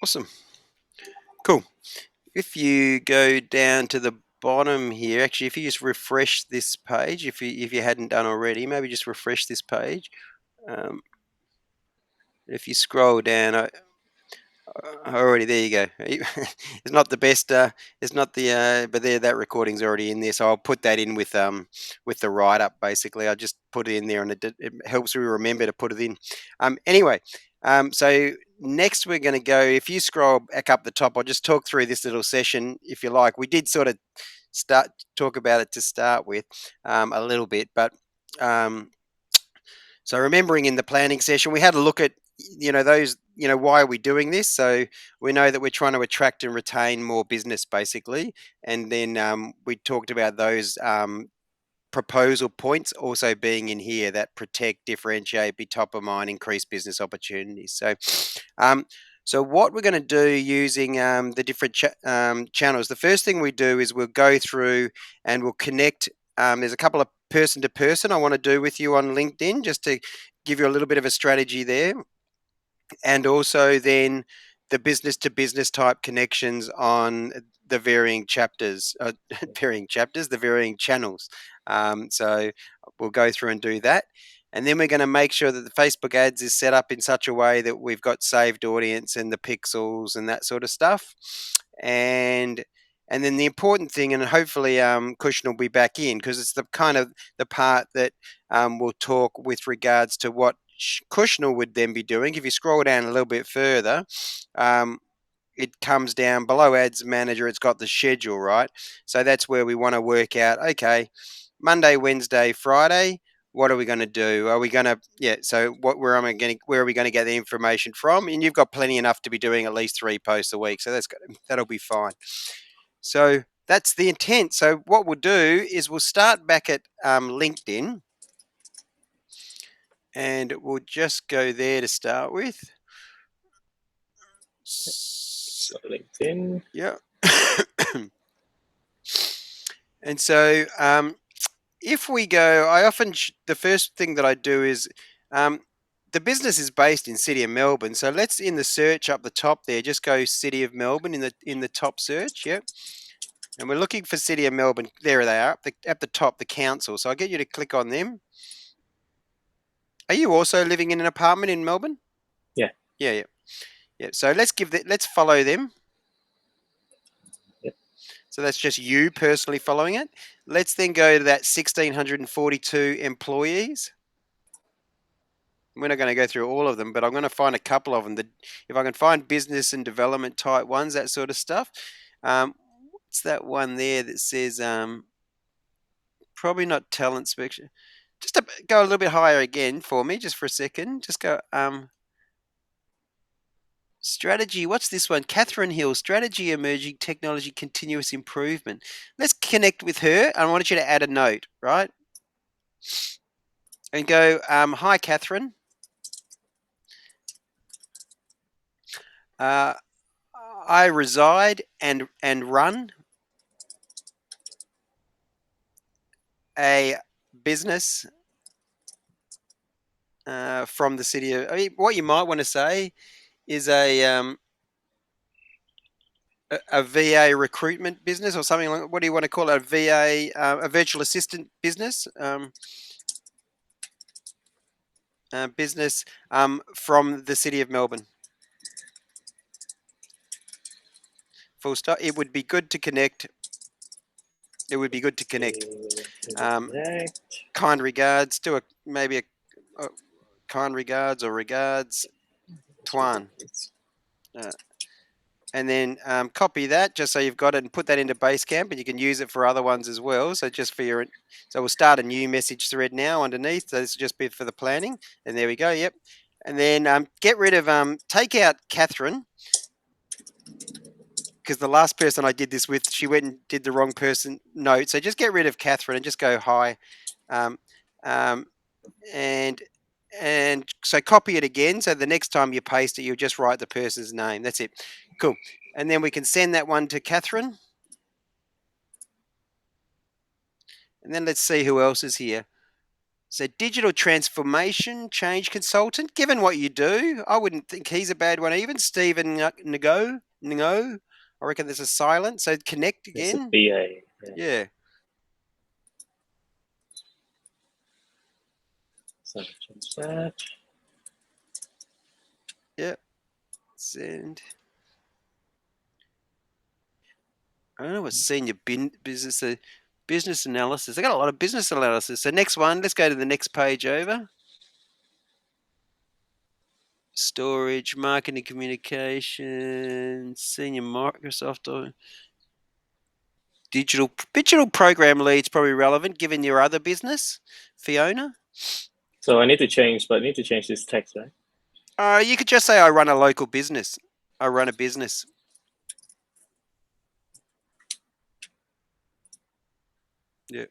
Awesome. Cool. If you go down to the bottom here, actually, if you just refresh this page, if you hadn't done already, maybe just refresh this page. If you scroll down, already there you go. It's not the best. It's not the. But there, that recording's already in there, so I'll put that in with the write up. Basically, I just put it in there, and it helps me remember to put it in. Anyway, so next we're going to go. If you scroll back up the top, I'll just talk through this little session, if you like. We did sort of talk about it to start with, a little bit, but. So remembering in the planning session, we had a look at, those, why are we doing this? So we know that we're trying to attract and retain more business, basically. And then we talked about those proposal points also being in here, that protect, differentiate, be top of mind, increase business opportunities. Um, so what we're going to do using the different channels, the first thing we do is we'll go through and we'll connect. There's a couple of person to person I want to do with you on LinkedIn, just to give you a little bit of a strategy there, and also then the business to business type connections on the varying chapters, the varying channels. So we'll go through and do that. And then we're going to make sure that the Facebook ads is set up in such a way that we've got saved audience and the pixels and that sort of stuff. And then the important thing, and hopefully Cushion will be back in, because it's the kind of the part that we'll talk with regards to what Kushner would then be doing. If you scroll down a little bit further, it comes down below Ads Manager. It's got the schedule, right? So that's where we want to work out, okay, Monday, Wednesday, Friday, what are we going to do? Are we going to, so where are we going to get the information from? And you've got plenty enough to be doing at least 3 posts a week. So that'll be fine. So that's the intent. So what we'll do is we'll start back at LinkedIn. And we'll just go there to start with. So LinkedIn. Yeah. And so if we go, the first thing that I do is the business is based in City of Melbourne. So let's, in the search up the top there, just go City of Melbourne in the top search. Yeah. And we're looking for City of Melbourne. There they are, at the top, the council. So I'll get you to click on them. Are you also living in an apartment in Melbourne? Yeah. Yeah. So let's follow them. Yep. So that's just you personally following it. Let's then go to that 1,642 employees. We're not going to go through all of them, but I'm going to find a couple of them. If I can find business and development type ones, that sort of stuff. What's that one there that says probably not talent inspection? Just to go a little bit higher again for me, just for a second. Just go strategy. What's this one? Catherine Hill, strategy, emerging technology, continuous improvement. Let's connect with her. I want you to add a note, right? And go, hi, Catherine. I reside and run a business from the city of. I mean, what you might want to say is a VA recruitment business or something like. What do you want to call it? A VA, a virtual assistant business. Business from the city of Melbourne. Full stop. It would be good to connect. It would be good to connect. Kind regards. Do maybe a kind regards or regards, Tuan. And then copy that just so you've got it and put that into Basecamp, and you can use it for other ones as well. So just for your, so we'll start a new message thread now underneath. So this will just be for the planning. And there we go. Yep. And then get rid of, take out Catherine, because the last person I did this with, she went and did the wrong person note. So just get rid of Catherine and just go hi. And so copy it again. So the next time you paste it, you'll just write the person's name. That's it. Cool. And then we can send that one to Catherine. And then let's see who else is here. So digital transformation change consultant. Given what you do, I wouldn't think he's a bad one. Even Stephen Ngo. I reckon there's a silent. So connect It's a again. BA. Yeah. Yeah. So change that. Yep. Send. I don't know what senior business analysis. I got a lot of business analysis. So next one, let's go to the next page over. Storage, marketing, communication, senior Microsoft or digital program leads probably relevant given your other business, Fiona. So I need to change, but I need to change this text, right? You could just say I run a local business. I run a business. Yeah.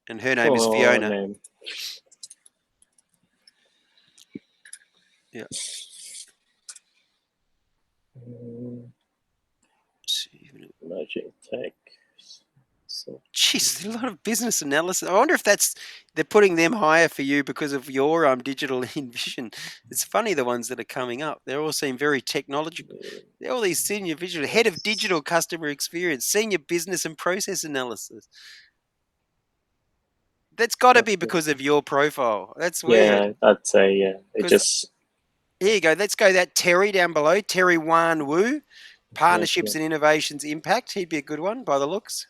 And her name is For Fiona. name. Yeah. Mm, Emerging tech. So, Jeez, a lot of business analysis. I wonder if they're putting them higher for you because of your digital vision. It's funny the ones that are coming up. They all seem very technological. They're all these senior visual head of digital customer experience, senior business and process analysis. That's got to be because of your profile. That's weird. yeah, I'd say yeah. It Because just here you go. Let's go that Terry down below. Terry Wan Wu, yeah, partnerships yeah. and innovations impact. He'd be a good one by the looks.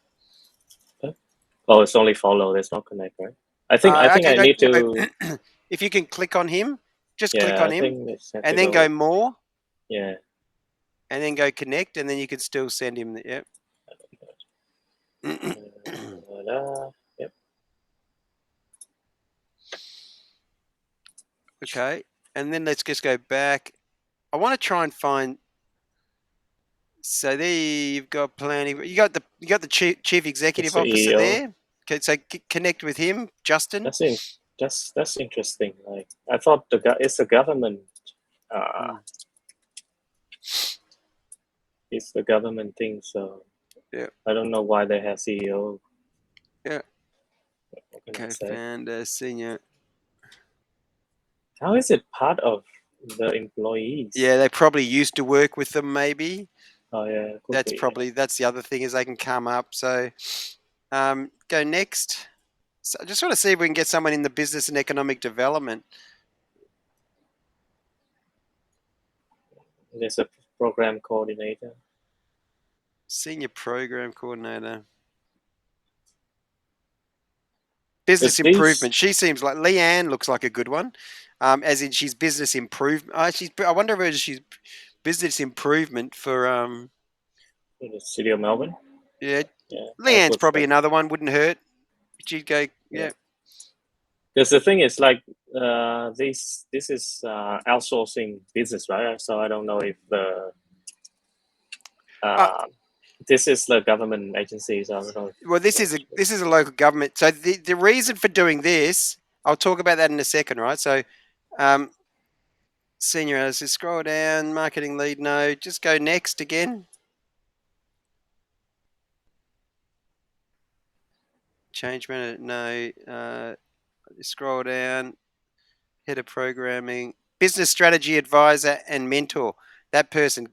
Oh, it's only follow. There's no connect, right? I think Okay, I no, need to. no. If you can click on him, just click Yeah, on I him, think it's have and to then go go. more, Yeah. and then go connect, and then you can still send him. Yep. Yep. Okay, and then let's just go back. I want to try and find. So there you've got planning. You got the chief It's executive the officer EO. there. Okay, so connect with him, Justin. That's in. That's interesting. Like I thought it's a government. Uh, Mm, it's the government thing. So yeah, I don't know why they have CEO. yeah. What can I say? Co-founder, senior. How is it part of the employees? Yeah, they probably used to work with them. Maybe Oh yeah, could that's be. Yeah. probably that's the other thing is they can come up. So go next. So I just want to see if we can get someone in the business and economic development. There's a program coordinator. Senior program coordinator. Business Is these improvement. She seems like Leanne looks like a good one. As in she's business improvement. I wonder whether she's business improvement for in the city of Melbourne? yeah. Yeah, I Leanne's put probably that. another one, wouldn't hurt. She'd go, Yeah, yeah. because the thing is like this is outsourcing business, right? So I don't know if the Uh, uh, this is the government agency. So I don't know if well, this is a local government. So the reason for doing this, I'll talk about that in a second, right? So, um, senior analyst, scroll down, marketing lead, no, just go next again. Change manager, no. Scroll down, head of programming, business strategy advisor and mentor. That person,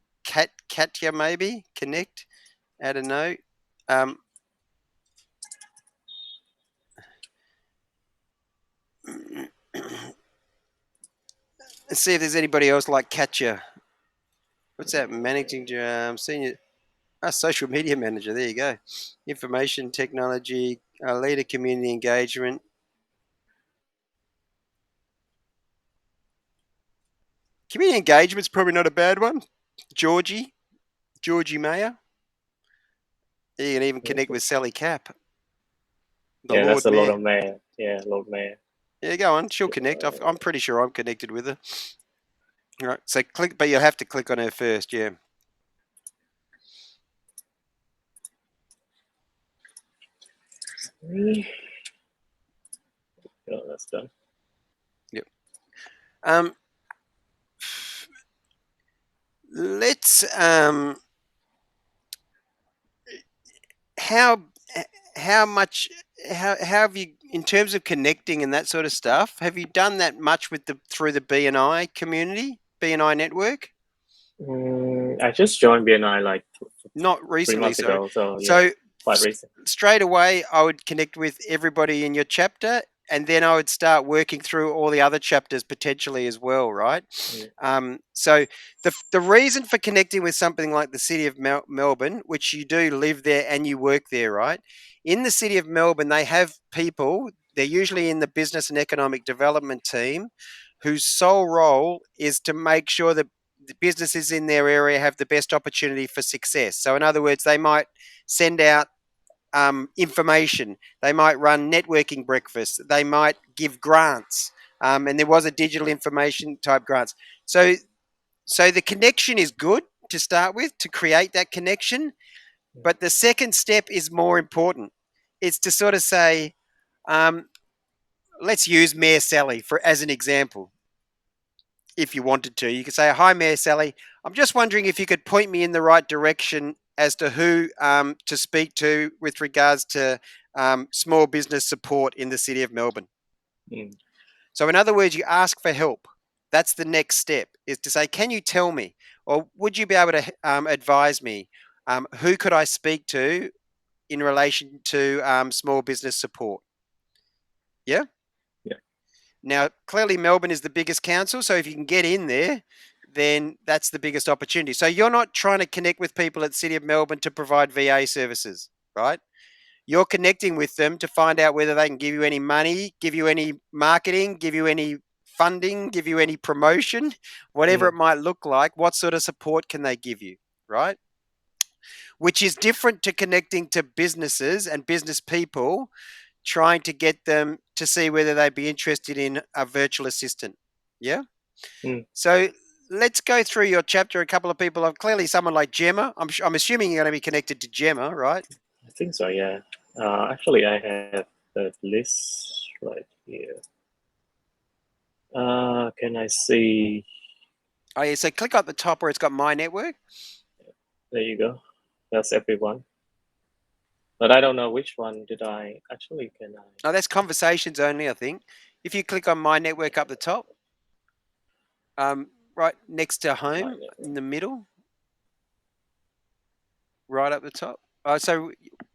Katya, maybe connect. Add a note. Um, let's see if there's anybody else like Katya. What's that? Managing senior social media manager. There you go. Information technology, leader community engagement. Community engagement's probably not a bad one. Georgie Mayer. You can even connect with Sally Cap, the yeah, that's Lord a lot Mayor. of mayor. Yeah, Lord Mayor. Yeah, go on. She'll connect. I'm pretty sure I'm connected with her. All right. So click, but you'll have to click on her first. Yeah. Yeah, that's done. Yep. Um, let's how how much how have you, in terms of connecting and that sort of stuff, have you done that much with the through the BNI community, BNI network? I just joined BNI like Not three recently, months so ago, so yeah, so quite s- recent. straight away I would connect with everybody in your chapter, and then I would start working through all the other chapters potentially as well, right? Mm, So the reason for connecting with something like the city of Melbourne, which you do live there and you work there, right? In the city of Melbourne, they have people. They're usually in the business and economic development team, whose sole role is to make sure that the businesses in their area have the best opportunity for success. So, in other words, they might send out information, they might run networking breakfasts, they might give grants, and there was a digital information type grants. So, so the connection is good to start with to create that connection, mm, but the second step is more important. It's to sort of say, um, let's use Mayor Sally for as an example. If you wanted to, you could say, "Hi, Mayor Sally. I'm just wondering if you could point me in the right direction as to who to speak to with regards to small business support in the city of Melbourne." mm, So, in other words, you ask for help. That's the next step, is to say, "Can you tell me, or would you be able to advise me? Who could I speak to in relation to small business support?" Yeah. yeah. Now, clearly, Melbourne is the biggest council, so if you can get in there, then that's the biggest opportunity. So you're not trying to connect with people at the City of Melbourne to provide VA services, right? You're connecting with them to find out whether they can give you any money, give you any marketing, give you any funding, give you any promotion, whatever it Mm, might look like. What sort of support can they give you, right? Which is different to connecting to businesses and business people, trying to get them to see whether they'd be interested in a virtual assistant. Yeah. mm. So let's go through your chapter. A couple of people have clearly someone like Gemma. I'm assuming you're going to be connected to Gemma, right? I think so. Yeah. Actually, I have the list right here. Can I see? Oh, yeah. So click up the top where it's got my network. There you go. That's everyone. But I don't know which one did I actually. Can I? Oh, that's conversations only, I think. If you click on my network up the top, right next to My home in network. the middle, right up the top.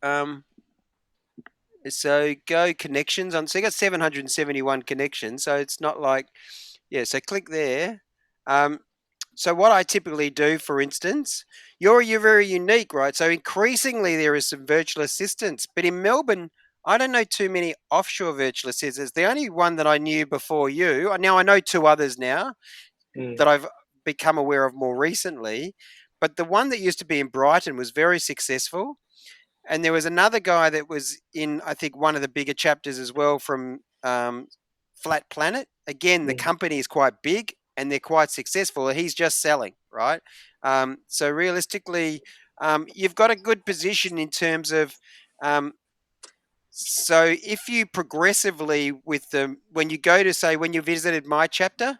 Um, so go connections on. So you got 771 connections. So it's not like, yeah. So click there. Um, so what I typically do, for instance, you're very unique, right? So increasingly there is some virtual assistants, but in Melbourne, I don't know too many offshore virtual assistants. The only one that I knew before you, now I know two others now Mm, that I've become aware of more recently, but the one that used to be in Brighton was very successful. And there was another guy that was in, I think, one of the bigger chapters as well from Flat Planet. Again, the mm, company is quite big and they're quite successful. He's just selling, right? So realistically, you've got a good position in terms of. So if you progressively with them, when you go to say when you visited my chapter,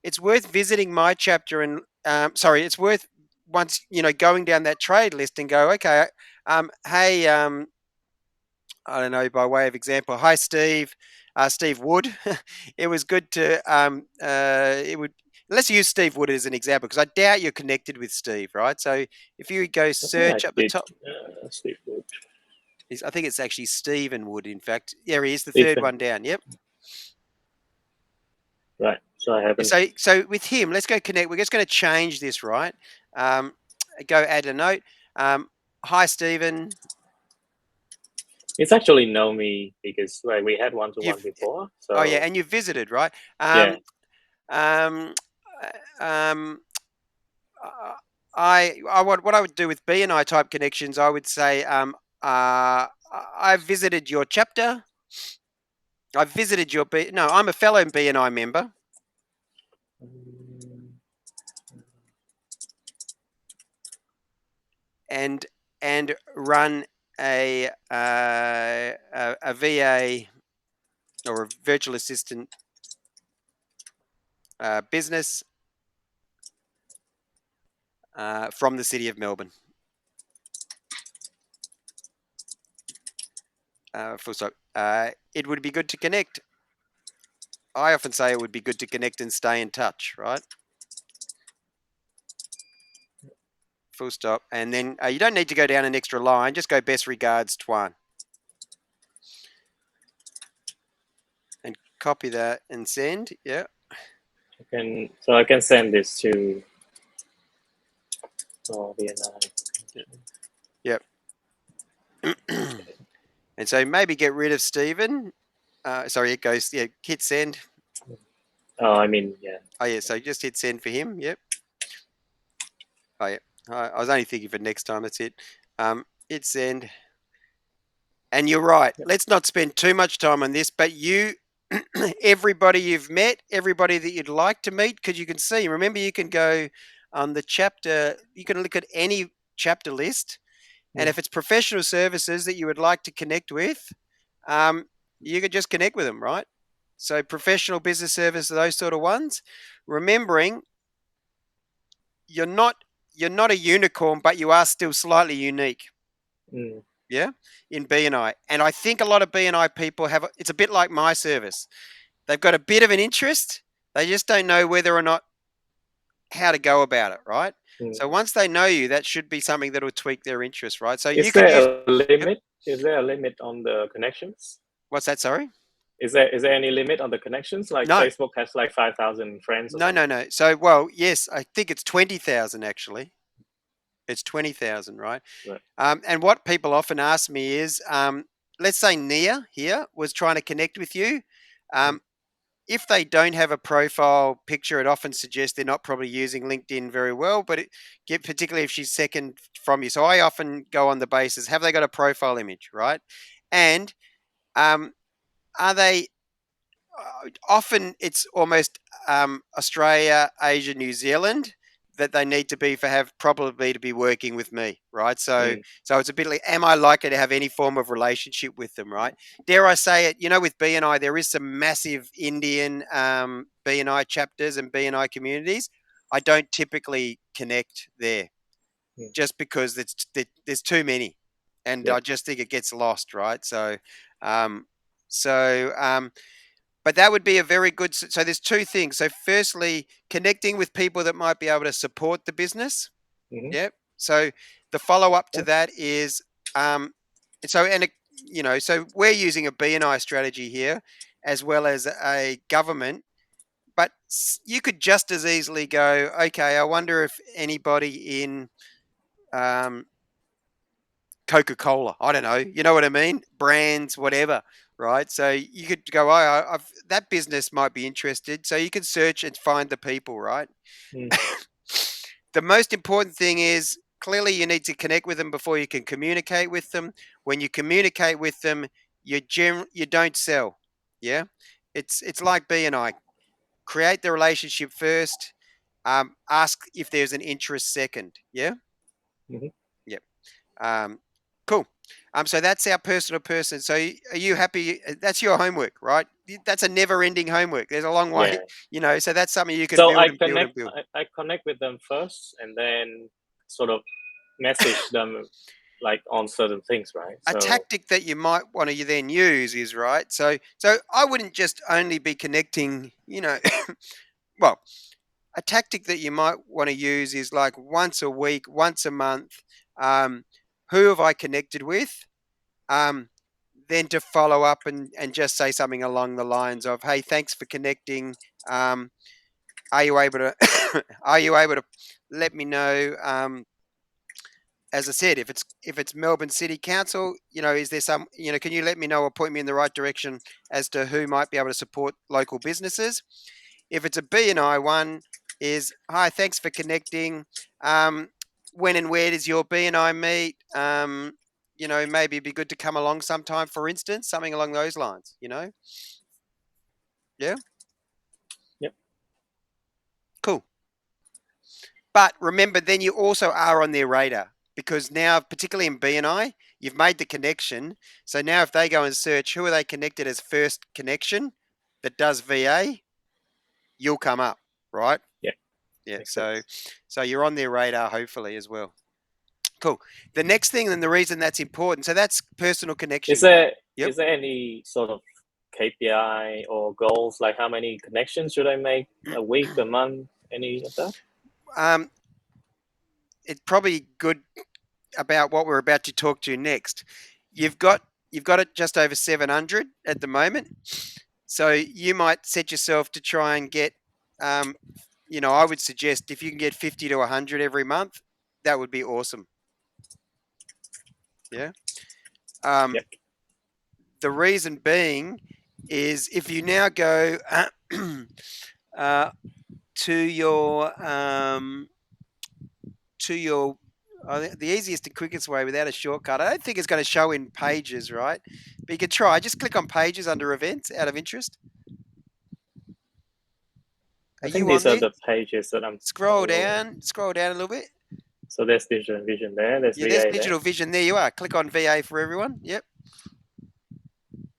it's worth visiting my chapter and sorry, it's worth once going down that trade list and go, okay, hey, I don't know, by way of example, hi Steve, Steve Wood. It was good to it would let's use Steve Wood as an example because I doubt you're connected with Steve, right? So if you go I think I search up the did. top, Steve Wood. I think it's actually Stephen Wood. In fact, there he is, the third Stephen. one down. Yep. Right. So I haven't. So with him, let's go connect. We're just going to change this, right? Um, go add a note. Hi Stephen, It's actually know me because like we had one to one you've before. oh yeah, So and you visited, right? yeah. Um, um, I what I would do with BNI type connections, I would say, I visited your chapter. I visited your no, I'm a fellow BNI member, Mm, and run a VA or a virtual assistant business from the city of Melbourne. Full stop. It would be good to connect. I often say it would be good to connect and stay in touch, right? Full stop. And then you don't need to go down an extra line. Just go best regards, Tuan. And copy that and send. Yeah. I can send this to BNI. Yep. And so maybe get rid of Stephen. Sorry, it goes, yeah, hit send. Oh, I mean, yeah. Oh, yeah, so just hit send for him. Yep. Oh, yeah. I was only thinking for next time. That's it. Hit send. And you're right. Yep. Let's not spend too much time on this, but you, everybody you've met, everybody that you'd like to meet, because you can see, remember, you can go on the chapter, you can look at any chapter list. And Mm, if it's professional services that you would like to connect with, um, you could just connect with them, right? So professional business services, those sort of ones. Remembering you're not you're not a unicorn, but you are still slightly unique. mm, Yeah, in BNI, and I think a lot of BNI people have. It's a bit like my service. They've got a bit of an interest. They just don't know whether or not how to go about it, right? mm. So once they know you, that should be something that will tweak their interest, right? So you Is could there use. a Yep. limit? Is there a limit on the connections? What's that? Sorry. Is there any limit on the connections? Like No, Facebook has like 5,000 friends or no, no, something. no. So, well, yes, I think it's 20,000 actually. It's 20,000, right? Right. And what people often ask me is, let's say Nia here was trying to connect with you. Mm, Um, if they don't have a profile picture, it often suggests they're not probably using LinkedIn very well, but particularly if she's second from you. So I often go on the basis, have they got a profile image, right? And um, are they often it's almost Australia, Asia, New Zealand that they need to be for have probably to be working with me, right? So mm, so it's a bit like, am I likely to have any form of relationship with them, right? Dare I say it? With BNI, there is some massive Indian BNI chapters and BNI communities. I don't typically connect there mm. just because there's too many, and Yep. I just think it gets lost, right? Um, so but that would be a very good. So there's two things. So firstly, connecting with people that might be able to support the business. Mm-hmm. Yep. So the follow up to Yep. that is, um, so and it, so we're using a BNI strategy here as well as a government. But you could just as easily go, okay, I wonder if anybody in um, Coca-Cola. I don't know. You know what I mean? Brands, whatever, right? So you could go, I've that business might be interested. So you can search and find the people, right? Mm, The most important thing is clearly you need to connect with them before you can communicate with them. When you communicate with them, you don't sell. Yeah, it's like BNI. Create the relationship first. Ask if there's an interest second. Yeah. mm-hmm. Yep. Um, cool. So that's our personal person. So are you happy? That's your homework, right? That's a never-ending homework. There's a long way, Yeah. So that's something you can So build I and build and connect. build. I connect with them first, and then sort of message them like on certain things, right? A So tactic that you might want to then use is right. So I wouldn't just only be connecting. Well, a tactic that you might want to use is like once a week, once a month. Um, who have I connected with? Um, then to follow up and just say something along the lines of, "Hey, thanks for connecting. Um, are you able to are you able to let me know?" As I said, if it's Melbourne City Council, is there some, can you let me know or point me in the right direction as to who might be able to support local businesses? If it's a BNI one, is hi, thanks for connecting. Um, when and where does your BNI meet? Maybe it'd be good to come along sometime, for instance, something along those lines. Yeah, yep. cool. But remember, then you also are on their radar because now, particularly in BNI, you've made the connection. So now, if they go and search who are they connected as first connection that does VA, you'll come up, right? Yeah. Yeah. Makes So, sense. so you're on their radar, hopefully, as well. Cool. The next thing, and the reason that's important, so that's personal Is connection. there Yep. is there any sort of KPI or goals, like how many connections should I make a week, a month, any of that? Um, it's probably good about what we're about to talk to next. You've got you've got it just over 700 at the moment. So you might set yourself to try and get, um, I would suggest if you can get 50 to 100 every month, that would be awesome. Yeah. Um, Yep. the reason being is if you now go uh, to your to your the easiest and quickest way without a shortcut. I don't think it's going to show in pages, right? But you can try. Just click on pages under events out of interest. Are I think you these on are there? the pages that I'm Scroll following. down. Scroll down a little bit. So there's Digital Vision there, there's Yeah, there's VA there. digital vision. There you are. Click on VA for everyone. Yep.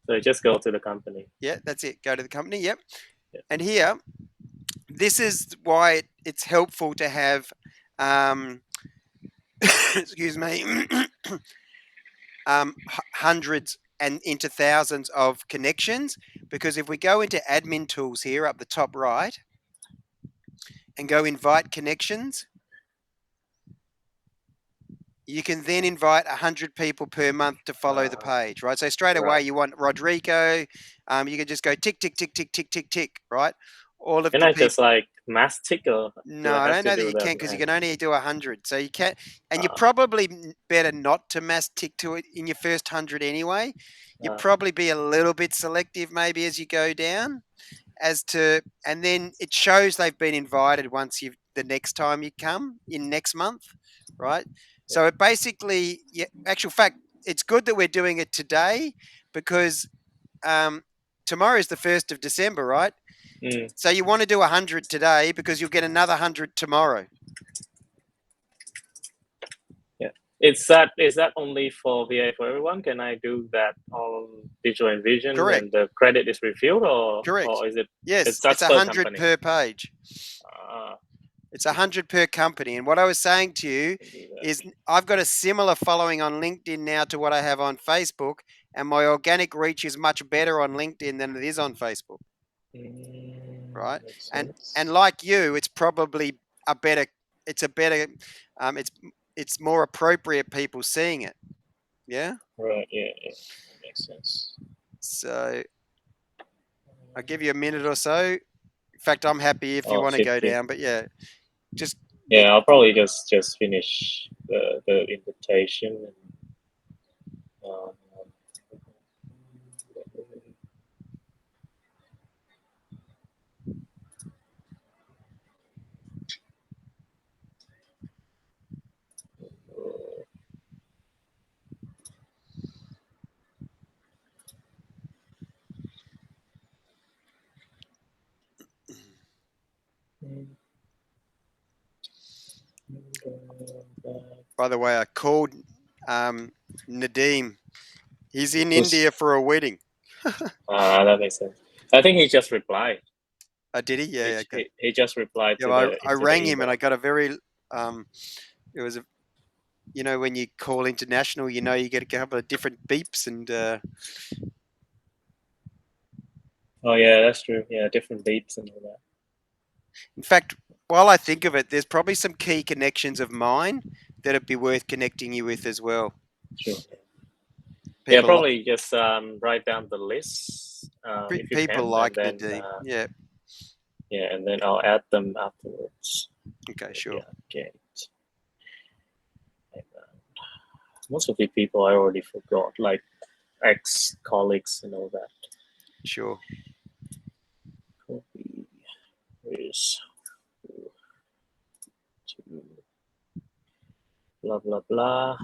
So just go to the company. Yeah, that's it. Go to the company. Yep. Yeah. And here, this is why it's helpful to have, excuse me, hundreds and into thousands of connections. Because if we go into admin tools here up the top right and go invite connections, you can then invite 100 people per month to follow the Uh, page, right? So straight away right. you want Rodrigo. You can just go tick, tick, tick, tick, tick, tick, tick, right? All of Can the I just people. like mass tick, or do No, I I have don't to know that do you that can because you can manually? only do 100. So you can't, and you're Uh, probably better not to mass tick to it in your first 100 anyway. You uh, probably be a little bit selective maybe as you go down as to, and then it shows they've been invited once you the next time you come in next month, right? yeah. So it basically, yeah, actual fact, it's good that we're doing it today because um, tomorrow is the 1st of December, right? Mm, So you want to do 100 today because you'll get another 100 tomorrow. yeah. Is that only for VA for everyone? Can I do that on Digital Envision Correct. when the credit is refilled, Correct. or is it Yes, it's it's that's a per hundred company? per page. Uh, It's 100 per company. And what I was saying to you can do that. is I've got a similar following on LinkedIn now to what I have on Facebook, and my organic reach is much better on LinkedIn than it is on Facebook, right? Makes And sense. and like you, it's probably a better. It's a better. Um, it's it's more appropriate people seeing it. Yeah. Right. Yeah. Yeah. That makes sense. So I'll give you a minute or so. In fact, I'm happy if you Oh, want to go 50. down, but yeah, just Yeah, I'll probably just finish the invitation. Um, by the way, I called um, Nadeem. He's in who's India for a wedding. that makes sense. I think he just replied. Oh, did he? He, Yeah, okay. he, he just replied Yeah, to I the rang him and I email. got a very, it was a, when you call international, you get a couple of different beeps. And Oh yeah, that's true. Yeah, different beeps and all that. in fact, while I think of it, there's probably some key connections of mine that it'd be worth connecting you with as well. True. Yeah, People, probably just write down the list if you people can, and like then Nadeem. Yeah. yeah, and then I'll add them afterwards. Okay, Yeah, sure. okay. And, most of the people I already forgot, like ex colleagues and all that. Sure. Copy is to blah blah blah.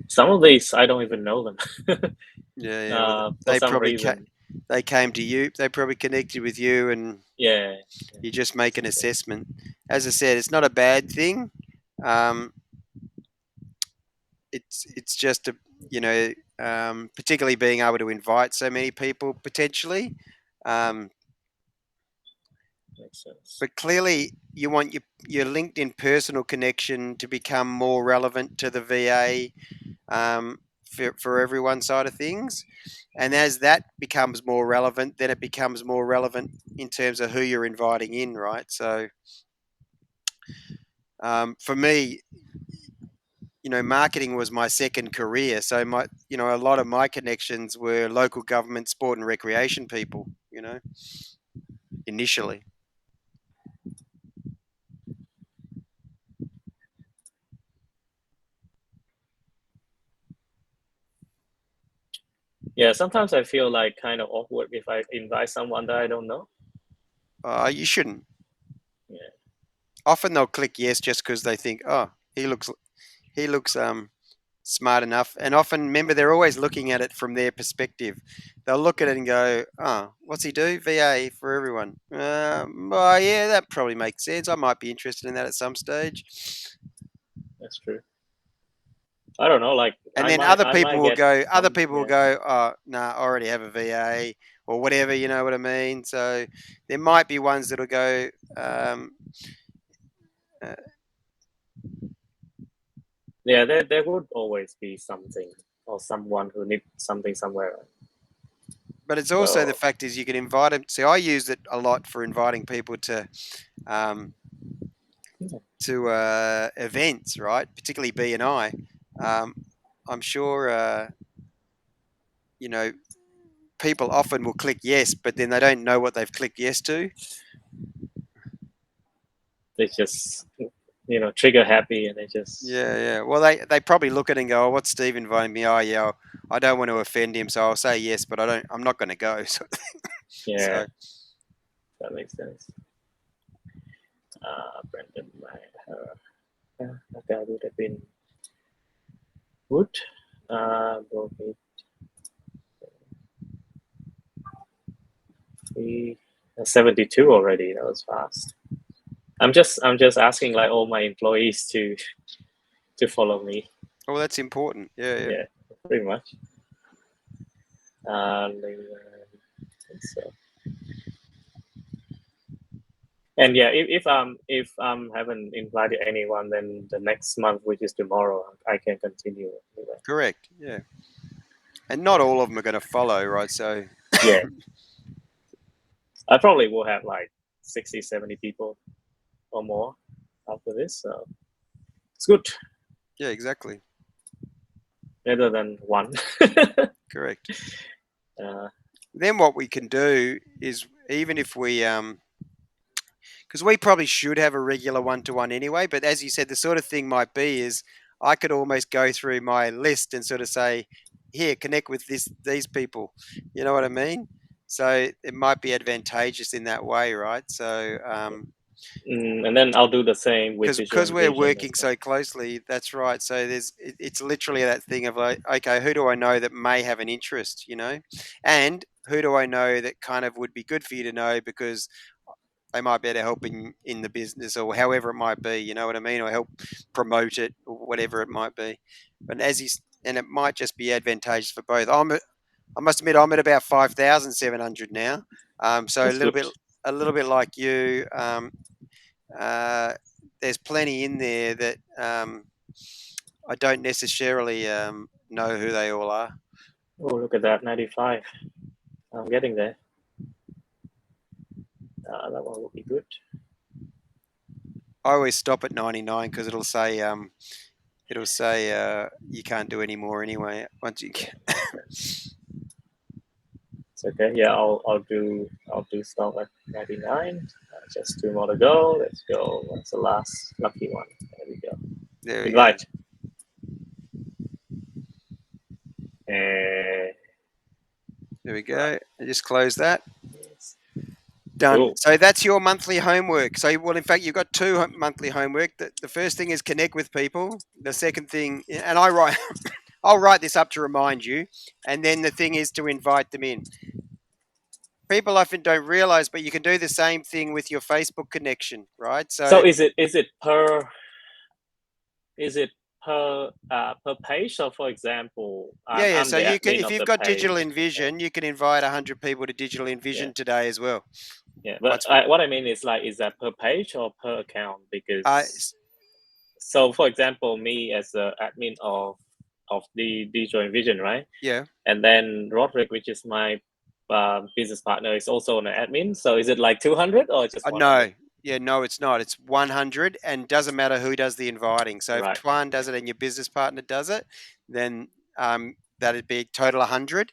Some of these I don't even know them. Yeah, yeah. Well, For they some probably reason. they came to you. They probably connected with you, and Yeah, yeah, you just make an something. assessment. As I said, it's not a bad thing. Um, it's just a you know particularly being able to invite so many people potentially. Um, Makes sense. but clearly, you want your LinkedIn personal connection to become more relevant to the VA, for everyone side of things. And as that becomes more relevant, then it becomes more relevant in terms of who you're inviting in, right? So for me, marketing was my second career. So a lot of my connections were local government, sport and recreation people, initially. Yeah, sometimes I feel like kind of awkward if I invite someone that I don't know. You shouldn't. Yeah, Often they'll click yes just because they think, oh, he looks smart enough. And often, remember, they're always looking at it from their perspective. They'll look at it and go, oh, what's he do? VA for everyone. Oh, yeah, that probably makes sense. I might be interested in that at some stage. that's true. I don't know. Like And then I might get other some. people will Yeah, go, oh, no, I already have a VA or whatever, you know what I mean? So there might be ones that'll go, uh, yeah. There would always be something or someone who needs something somewhere. but it's also the So fact is you can invite them. See, I use it a lot for inviting people um, yeah, to events, right? Particularly BNI. Um, I'm sure you know people often will click yes, but then they don't know what they've clicked yes to. they just trigger happy and they just Yeah, yeah. Well, they probably look at it and go, "Oh, what's Steve inviting me? Oh, yeah, I don't want to offend him, so I'll say yes, but I don't. I'm not going to go." So, yeah, so that makes sense. Brandon, that would have been good. Will be 72 already. That was fast. I'm just asking like all my employees to follow me. well, that's important. Yeah, yeah. Yeah, pretty much. Uh, so and yeah, if haven't invited anyone, then the next month, which is tomorrow, I can continue anyway. Correct. Yeah, and not all of them are going to follow, right? So, Yeah, I probably will have like 60, 70 people or more after this. So it's good, yeah, exactly. better than one. Correct. uh, Then what we can do is even if we because we probably should have a regular one-to-one anyway, but as you said, the sort of thing might be is I could almost go through my list and sort of say, here, connect with these people. You know what I mean? So it might be advantageous in that way, right? So and then I'll do the same with because we're visualization working as well. so closely, that's right. So it's literally that thing of like, okay, who do I know that may have an interest, and who do I know that kind of would be good for you to know because they might be able to help in the business or however it might be, you know what I mean, or help promote it or whatever it might be. But and it might just be advantageous for both. I must admit, I'm at about 5,700 now, so That's good. a little bit like you. Uh, there's plenty in there that I don't necessarily know who they all are. Oh, look at that, 95. I'm getting there. That one will be good. I always stop at 99 because it'll say you can't do any more anyway. Once you Yeah, makes sense. It's okay. Yeah, I'll do stop at 99. Just two more to go. Let's go. What's the last lucky one? There we go. there we go. Invite. Uh, There we right. go. I just close that. Yes. Done. Cool. So that's your monthly homework. So, well, in fact, you've got two monthly homework. The first thing is connect with people. The second thing, and I'll write this up to remind you. And then the thing is to invite them in. People often don't realize, but you can do the same thing with your Facebook connection, right? So So, is it per page. So for example, Yeah, yeah. I'm So the you can, admin if of you've the got Digital page. Yeah, Envision, you can invite 100 people to Digital yeah, Envision today as well. yeah. But Once, what I mean is like, is that per page or per account? uh, Because so for example, me as the admin of the Digital Envision, right? yeah. And then Roderick, which is my business partner, is also an admin. So is it like 200 or just 100? No, yeah, no, it's not. It's 100, and doesn't matter who does the inviting. So if Right. Tuan does it and your business partner does it, then that'd be total 100.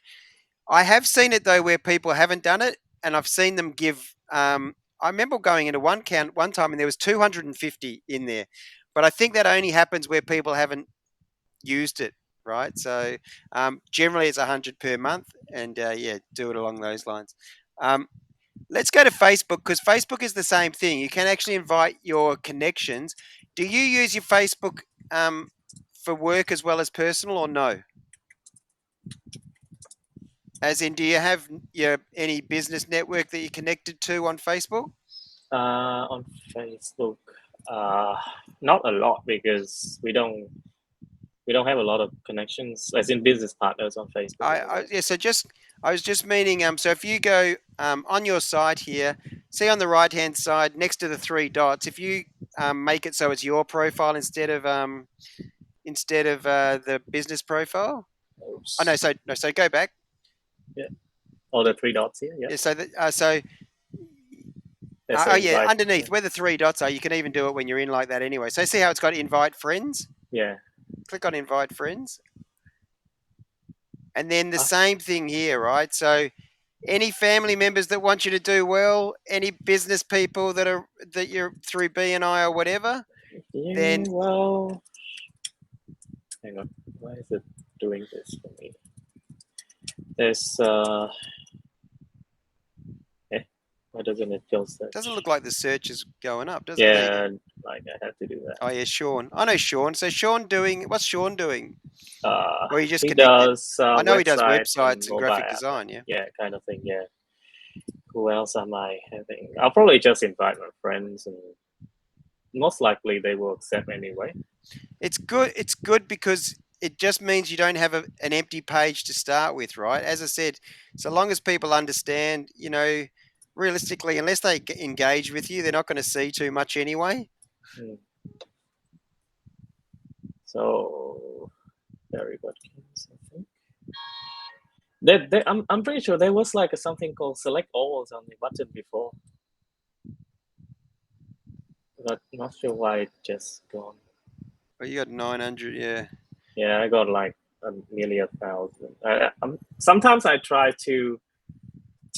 I have seen it though where people haven't done it, and I've seen them give. I remember going into one count one time, and there was 250 in there, but I think that only happens where people haven't used it, right? So generally, it's 100 per month, and yeah, do it along those lines. Um, let's go to Facebook because Facebook is the same thing. You can actually invite your connections. Do you use your Facebook um, for work as well as personal, or no? As in, do you have any business network that you're connected to on Facebook? On Facebook, uh, not a lot because we don't have a lot of connections as in business partners on Facebook anyway. Yeah. So just I was just meaning. So if you go on your site here, see on the right hand side next to the three dots, if you make it so it's your profile instead of the business profile. Oh no, Oops. so go back. Yeah. All the three dots here. Yeah. Yeah. So That's oh the yeah, invite. Yeah. underneath where the three dots are, you can even do it when you're in like that anyway. So see how it's got invite friends. Yeah. Click on invite friends, and then the Ah, same thing here, right? So any family members that want you to do well, any business people that you're through BNI or whatever, yeah. then Well, hang on. Why is it doing this for me? There's eh, why doesn't it go doesn't search? look like the search is going up, does it? Oh, Yeah, like I have to do that. oh yeah, Sean. I know Sean. So Sean doing what's Sean doing? Or you just He connected? does I know he does website and websites and mobile graphic app and design. Yeah, yeah, kind of thing. Yeah. Who else am I having? I'll probably just invite my friends, and most likely they will accept anyway. it's good. It's good because it just means you don't have an empty page to start with, right? As I said, so long as people understand, realistically, unless they engage with you, they're not going to see too much anyway. Hmm. So very good. I think. I'm pretty sure there was like something called select all on the button before, but not sure why it just gone. Oh, you got 900, yeah. Yeah, I got like nearly 1,000. Sometimes I try to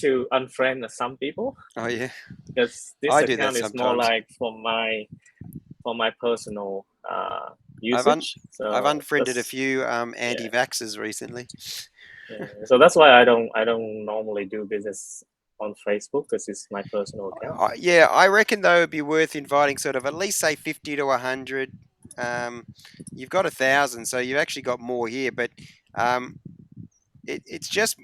unfriend some people Oh, yeah. because this I do that account is more sometimes. like for my personal I've un usage. I've So unfriended a that's few yeah, anti-vaxxers recently. yeah. So that's why I don't normally do business on Facebook because it's my personal account. Yeah, I reckon though it'd be worth inviting sort of at least say 50 to 100. Um, you've got 1,000, so you've actually got more here, but um, it's just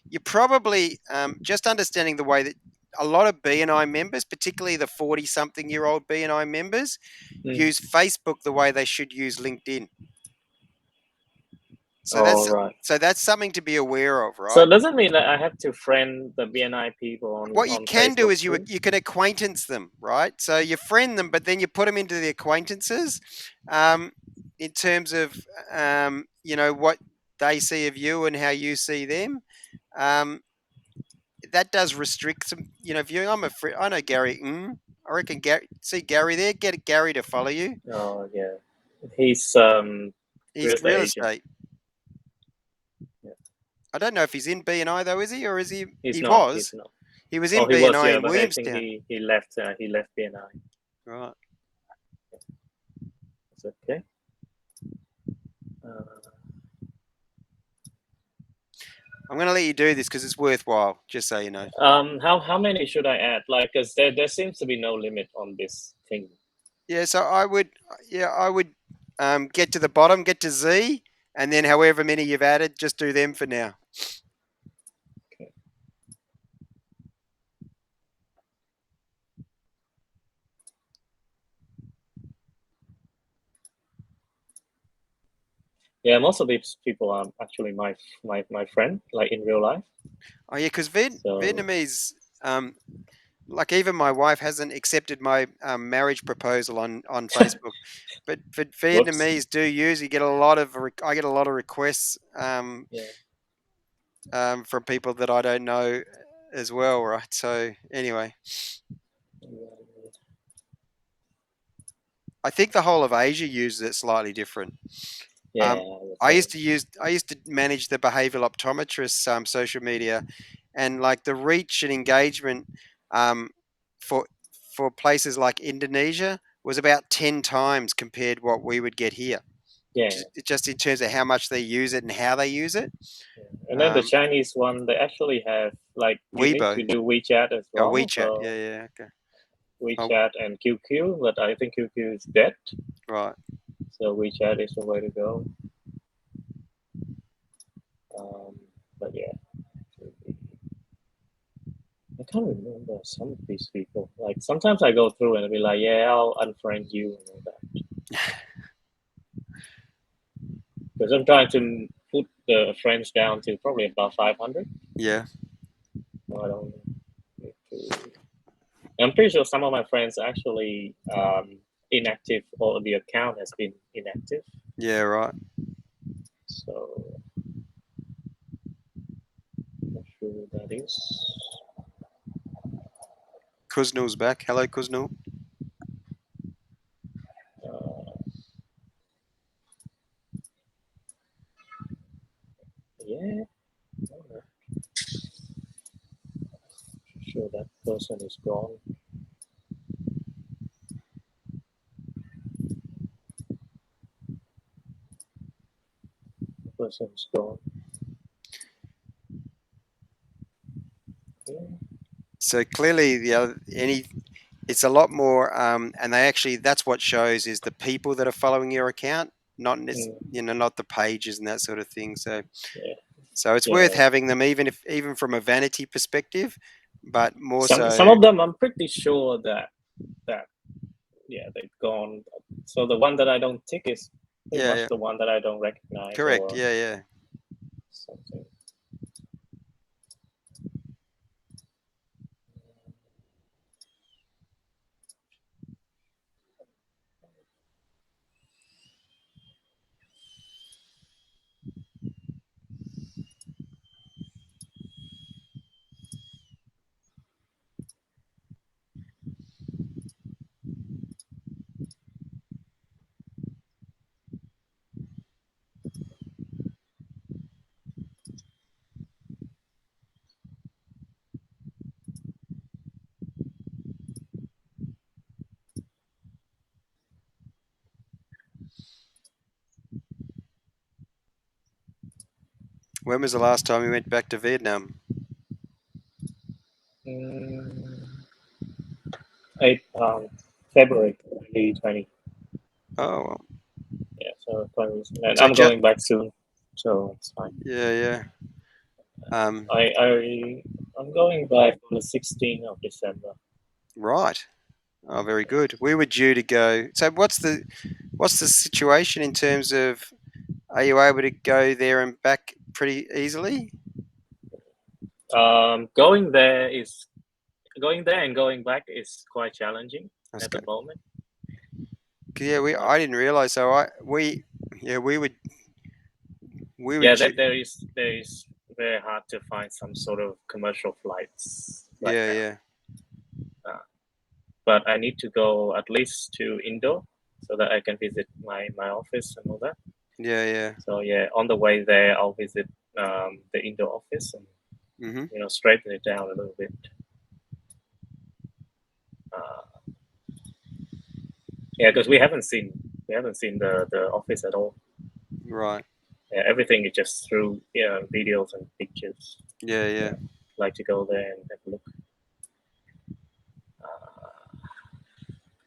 you're probably just understanding the way that a lot of BNI members, particularly the 40-something-year-old BNI members, Mm. use Facebook the way they should use LinkedIn. So All that's right. so that's something to be aware of, So right? does it mean that I have to friend the BNI people What you on can do Facebook is too? you can acquaintance them, right? So you friend them, but then you put them into the acquaintances, um, in terms of what they see of you and how you see them. Um, that does restrict some, viewing. I know Gary. I reckon Gary. See Gary there. Get Gary to follow you. Oh yeah, he's real He's estate real agent. estate. Yeah. I don't know if he's in BNI though, is he, or is he? He's He not. He's was. not. He was Oh, in he was. BNI Yeah, in but I think Williamstown. he left. He left BNI. Right. It's okay. Uh, I'm going to let you do this because it's worthwhile. Just so you know. how many should I add? Like, cause there seems to be no limit on this thing. Yeah, so I would get to the bottom, get to Z, and then however many you've added, just do them for now. Okay. Yeah, most of these people are actually my friend, like in real life. Oh yeah, because So Vietnamese, um, like even my wife hasn't accepted my marriage proposal on Facebook, but whoops. Vietnamese do use. You get a lot of I get a lot of requests Yeah. from people that I don't know as well, right? So anyway, I think the whole of Asia uses it slightly different. Yeah, Um, I would say. I used to manage the behavioural optometrists social media, and like the reach and engagement um, for places like Indonesia was about 10 times compared what we would get here. Yeah. Just in terms of how much they use it and how they use it. Yeah. And then the Um, Chinese one, they actually have like you need Weibo, to do WeChat as oh well. WeChat, So yeah, yeah, okay, oh WeChat and QQ, but I think QQ is dead. right. So WeChat is the way to go. Um, but yeah, I can't remember some of these people. Like sometimes I go through and I'll be like, yeah, I'll unfriend you and all that because I'm trying to put the friends down to probably about 500. Yeah, So I don't need to. I'm pretty sure some of my friends actually inactive or the account has been inactive. yeah, right. So I'm not sure who that is. Kuznul's back. Hello, Kuznul. Uh, yeah, I'm not sure that person is gone. The person is gone. Yeah. So clearly, the other any it's a lot more, and they actually that's what shows is the people that are following your account, not Mm, not the pages and that sort of thing. So yeah. it's worth Yeah. having them, even from a vanity perspective, but more Some so, of them I'm pretty sure that yeah they've gone. So the one that I don't tick is pretty yeah, much yeah, the one that I don't recognize correct, or yeah, yeah. something. When was the last time you went back to Vietnam? Mm, 8 February 2020. Oh, well. Yeah, so 20, and So I'm just going back soon, so it's fine. yeah, yeah. Um, I'm going back on the 16th of December. right. Oh, very good. We were due to go. So what's the situation in terms of, are you able to go there and back pretty easily? Going there and going back is quite challenging That's at the good. moment. 'Cause, yeah, But I didn't realize. So yeah, we were yeah, due. there is very hard to find some sort of commercial flights right Yeah, now. yeah, Uh, but I need to go at least to Indo so that I can visit my office and all that. yeah, yeah. So yeah, on the way there, I'll visit the Indo office and Mhm. straighten it down a little bit. Uh, yeah, because we haven't seen the office at all. Right. Yeah, everything is just through videos and pictures. Yeah, yeah. Yeah, like to go there and have a look. Uh,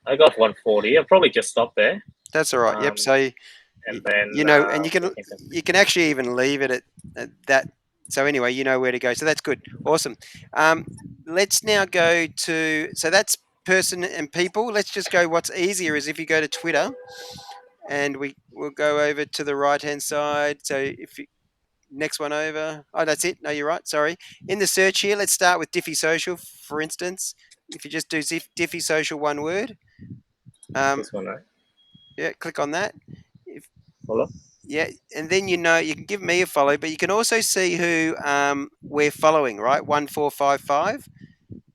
I got 140. I'll probably just stop there, That's all right. Yep. um, So and then and we can you can actually even leave it at that. So anyway, you know where to go. So that's good. Awesome. Um, let's now go to, so that's person and people. Let's just go. What's easier is if you go to Twitter. and we will go over to the right hand side. So if you next one over, oh, that's it. No, you're right. Sorry. In the search here, let's start with Diffy Social, for instance. If you just do Diffy Social one word, um, This one, right? yeah, click on that. If, Follow. yeah, and then you can give me a follow, but you can also see who we're following, right? 1455.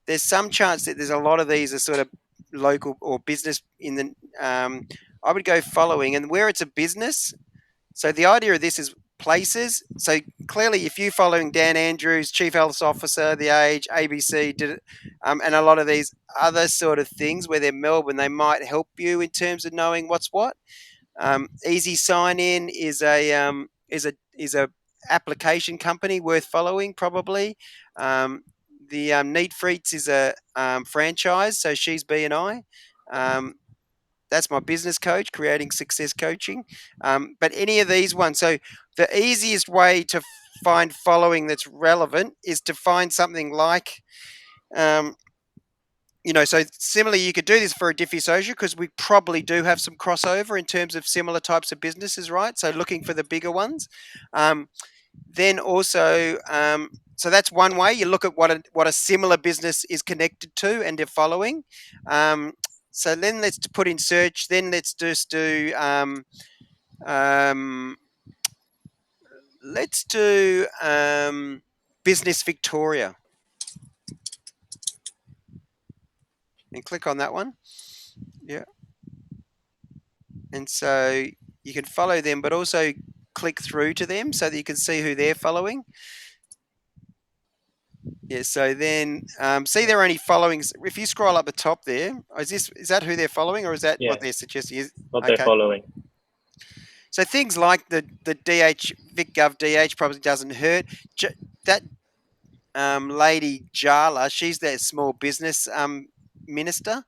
There's some chance that there's a lot of these are sort of local or business in the. I would go following, and where it's a business. So the idea of this is places. So clearly, if you're following Dan Andrews, Chief Health Officer, The Age, ABC, and a lot of these other sort of things where they're Melbourne, they might help you in terms of knowing what's what. Easy Sign In is a application company worth following probably. The Neat Freaks is a franchise, so she's BNI. That's my business coach, creating success coaching. But any of these ones, so the easiest way to find following that's relevant is to find something like um, so similarly, you could do this for a Diffy Social because we probably do have some crossover in terms of similar types of businesses, right? So looking for the bigger ones. Um, then also, so that's one way you look at what a similar business is connected to and they're following. Um, so then let's put in search. Then let's just do um, Business Victoria and click on that one. Yeah. And so you can follow them, but also click through to them so that you can see who they're following. Yeah, so then see Yeah. they're only following. If you scroll up the top there, is that who they're following, or is that Yeah. what they're suggesting? What they're Okay. following. So things like the DH VicGov DH probably doesn't hurt. That lady Jala, she's their small business minister.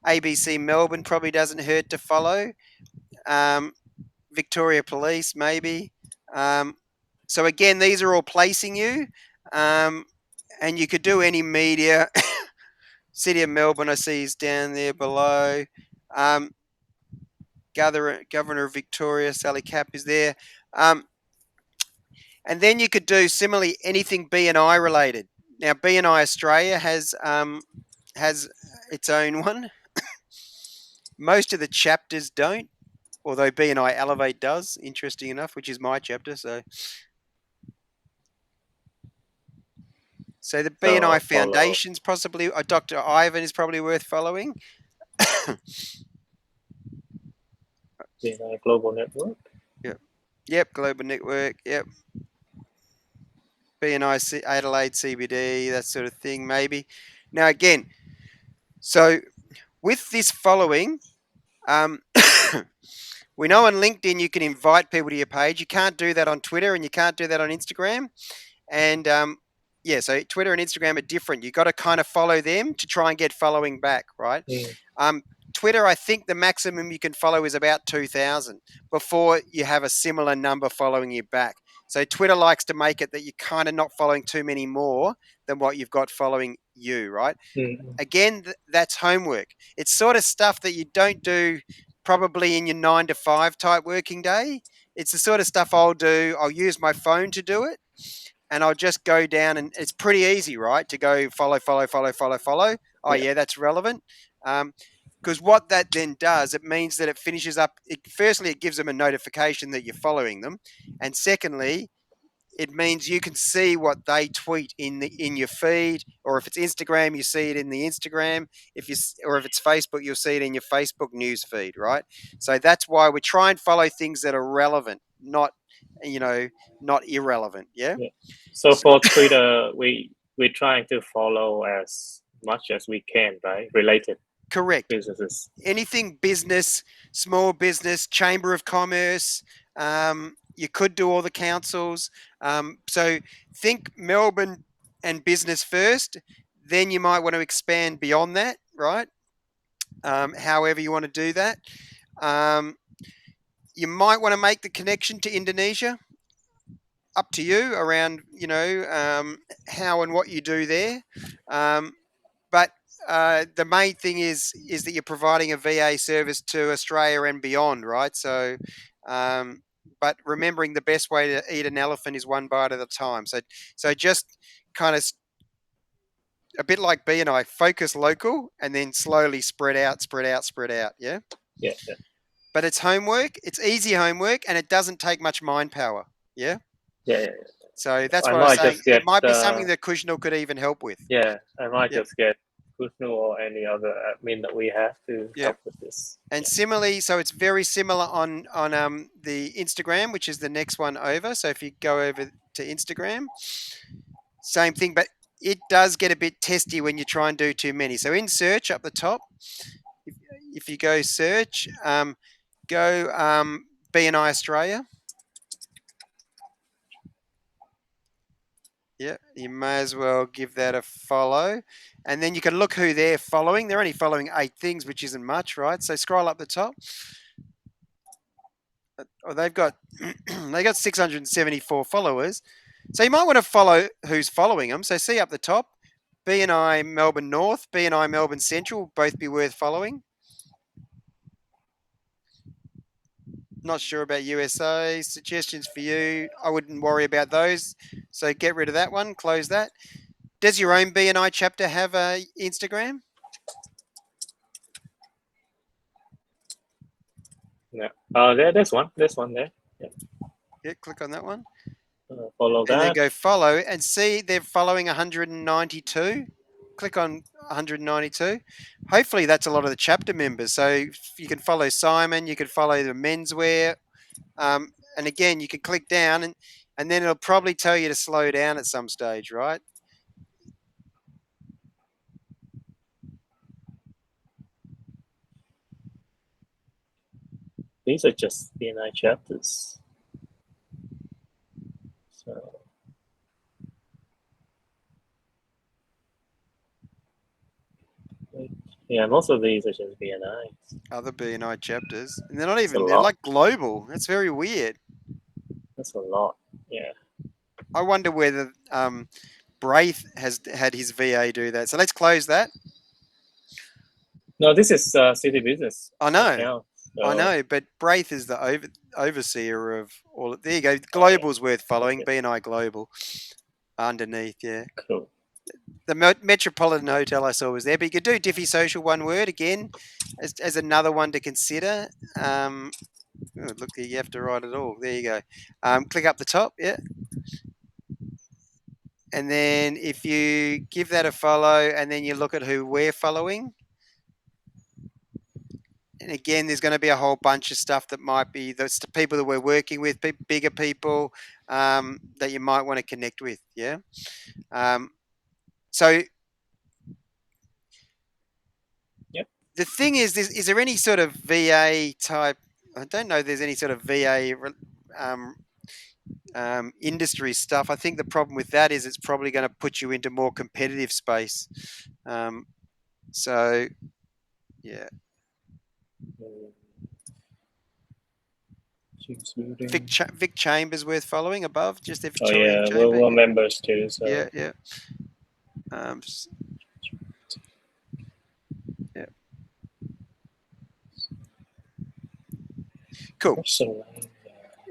ABC Melbourne probably doesn't hurt to follow. Um, Victoria Police, maybe. Um, so again, these are all placing you, um, and you could do any media. City of Melbourne, I see, is down there below. Um, Governor of Victoria, Sally Cap, is there. And then you could do similarly anything BNI related. Now, BNI Australia has its own one. Most of the chapters don't, although BNI Elevate does. Interesting enough, which is my chapter. So the So BNI I'll follow Foundation's possibly, Dr. Ivan is probably worth following. the global network. Yep. Yep. Global Network. Yep. BNI Adelaide CBD, that sort of thing, maybe. Now, again, so with this following, um, we know on LinkedIn you can invite people to your page. You can't do that on Twitter and you can't do that on Instagram. And yeah, so Twitter and Instagram are different. You got to kind of follow them to try and get following back, right? Mm. Um, Twitter, I think the maximum you can follow is about 2,000 before you have a similar number following you back. So Twitter likes to make it that you're kind of not following too many more than what you've got following you, right? Mm. Again, that's homework. It's sort of stuff that you don't do probably in your 9 to 5 type working day. It's the sort of stuff I'll do. I'll use my phone to do it and I'll just go down and it's pretty easy, right? To go follow, follow, follow, follow, follow. Oh, Yeah. yeah, that's relevant. Because what that then does, it means that it finishes up. Firstly, it gives them a notification that you're following them, and secondly, it means you can see what they tweet in your feed, or if it's Instagram, you see it in the Instagram. Or if it's Facebook, you'll see it in your Facebook news feed, right? So that's why we try and follow things that are relevant, you know, not irrelevant. Yeah. Yeah. So for Twitter, we're trying to follow as much as we can, right? Related Correct. businesses. Anything business, small business, chamber of commerce. You could do all the councils. So think Melbourne and business first. Then you might want to expand beyond that, right? However you want to do that. Um, you might want to make the connection to Indonesia. Up to you around how and what you do there. But the main thing is that you're providing a VA service to Australia and beyond, right? So, um, but remembering the best way to eat an elephant is one bite at a time. So just kind of a bit like B and I, focus local and then slowly spread out, spread out, spread out. Yeah. Yeah, yeah, But it's homework. It's easy homework, and it doesn't take much mind power. Yeah. yeah, yeah. So that's I what I was might saying. just It get might be something that Kushno could even help with. yeah, I might Yep. just get Kushnu or any other admin that we have to Yep. help with this. And Yeah, similarly, so it's very similar on the Instagram, which is the next one over. So if you go over to Instagram, same thing, but it does get a bit testy when you try and do too many. So in search up the top, if, if you go search, go BNI Australia. Yeah, you may as well give that a follow. And then you can look who they're following. They're only following 8 things, which isn't much, right? So scroll up the top. Oh, they got 674 followers. So you might want to follow who's following them. So see up the top, BNI Melbourne North, BNI Melbourne Central, both be worth following. Not sure about USA. Suggestions for you. I wouldn't worry about those. So get rid of that one. Close that. Does your own BNI chapter have a Instagram? yeah. There's one. There's one there. Yeah. Yeah, click on that one. Follow And then that. go follow and see they're following 192. Click on 192. Hopefully that's a lot of the chapter members. So you can follow Simon, you can follow the menswear, and again you can click down and then it'll probably tell you to slow down at some stage, right? These are just BNI chapters. So yeah, most of these are just BNIs. Other BNI chapters, and they're not That's a even they're lot. like global. That's very weird. That's a lot. Yeah. I wonder whether Braith has had his VA do that. So let's close that. No, this is city business I know. account. I So know, but Braith is the overseer of all. There you go. oh yeah, Global's worth following. okay, BNI Global underneath. Yeah, cool. the Metropolitan Hotel I saw was there, but you could do Diffy Social one word again as another one to consider. Oh, look, you have to write it all. There you go. Click up the top. Yeah, and then if you give that a follow, and then you look at who we're following. And again, there's going to be a whole bunch of stuff that might be the people that we're working with, bigger people that you might want to connect with. Yeah. Um, so Yep. the thing is there any sort of VA type? I don't know. If there's any sort of VA um, industry stuff. I think the problem with that is it's probably going to put you into more competitive space. Um, so yeah, Mm, building. Vic Chambers worth following above, just the Oh Victorian yeah, Chamber. we're members too. Yeah, So yeah, um, yeah. Cool.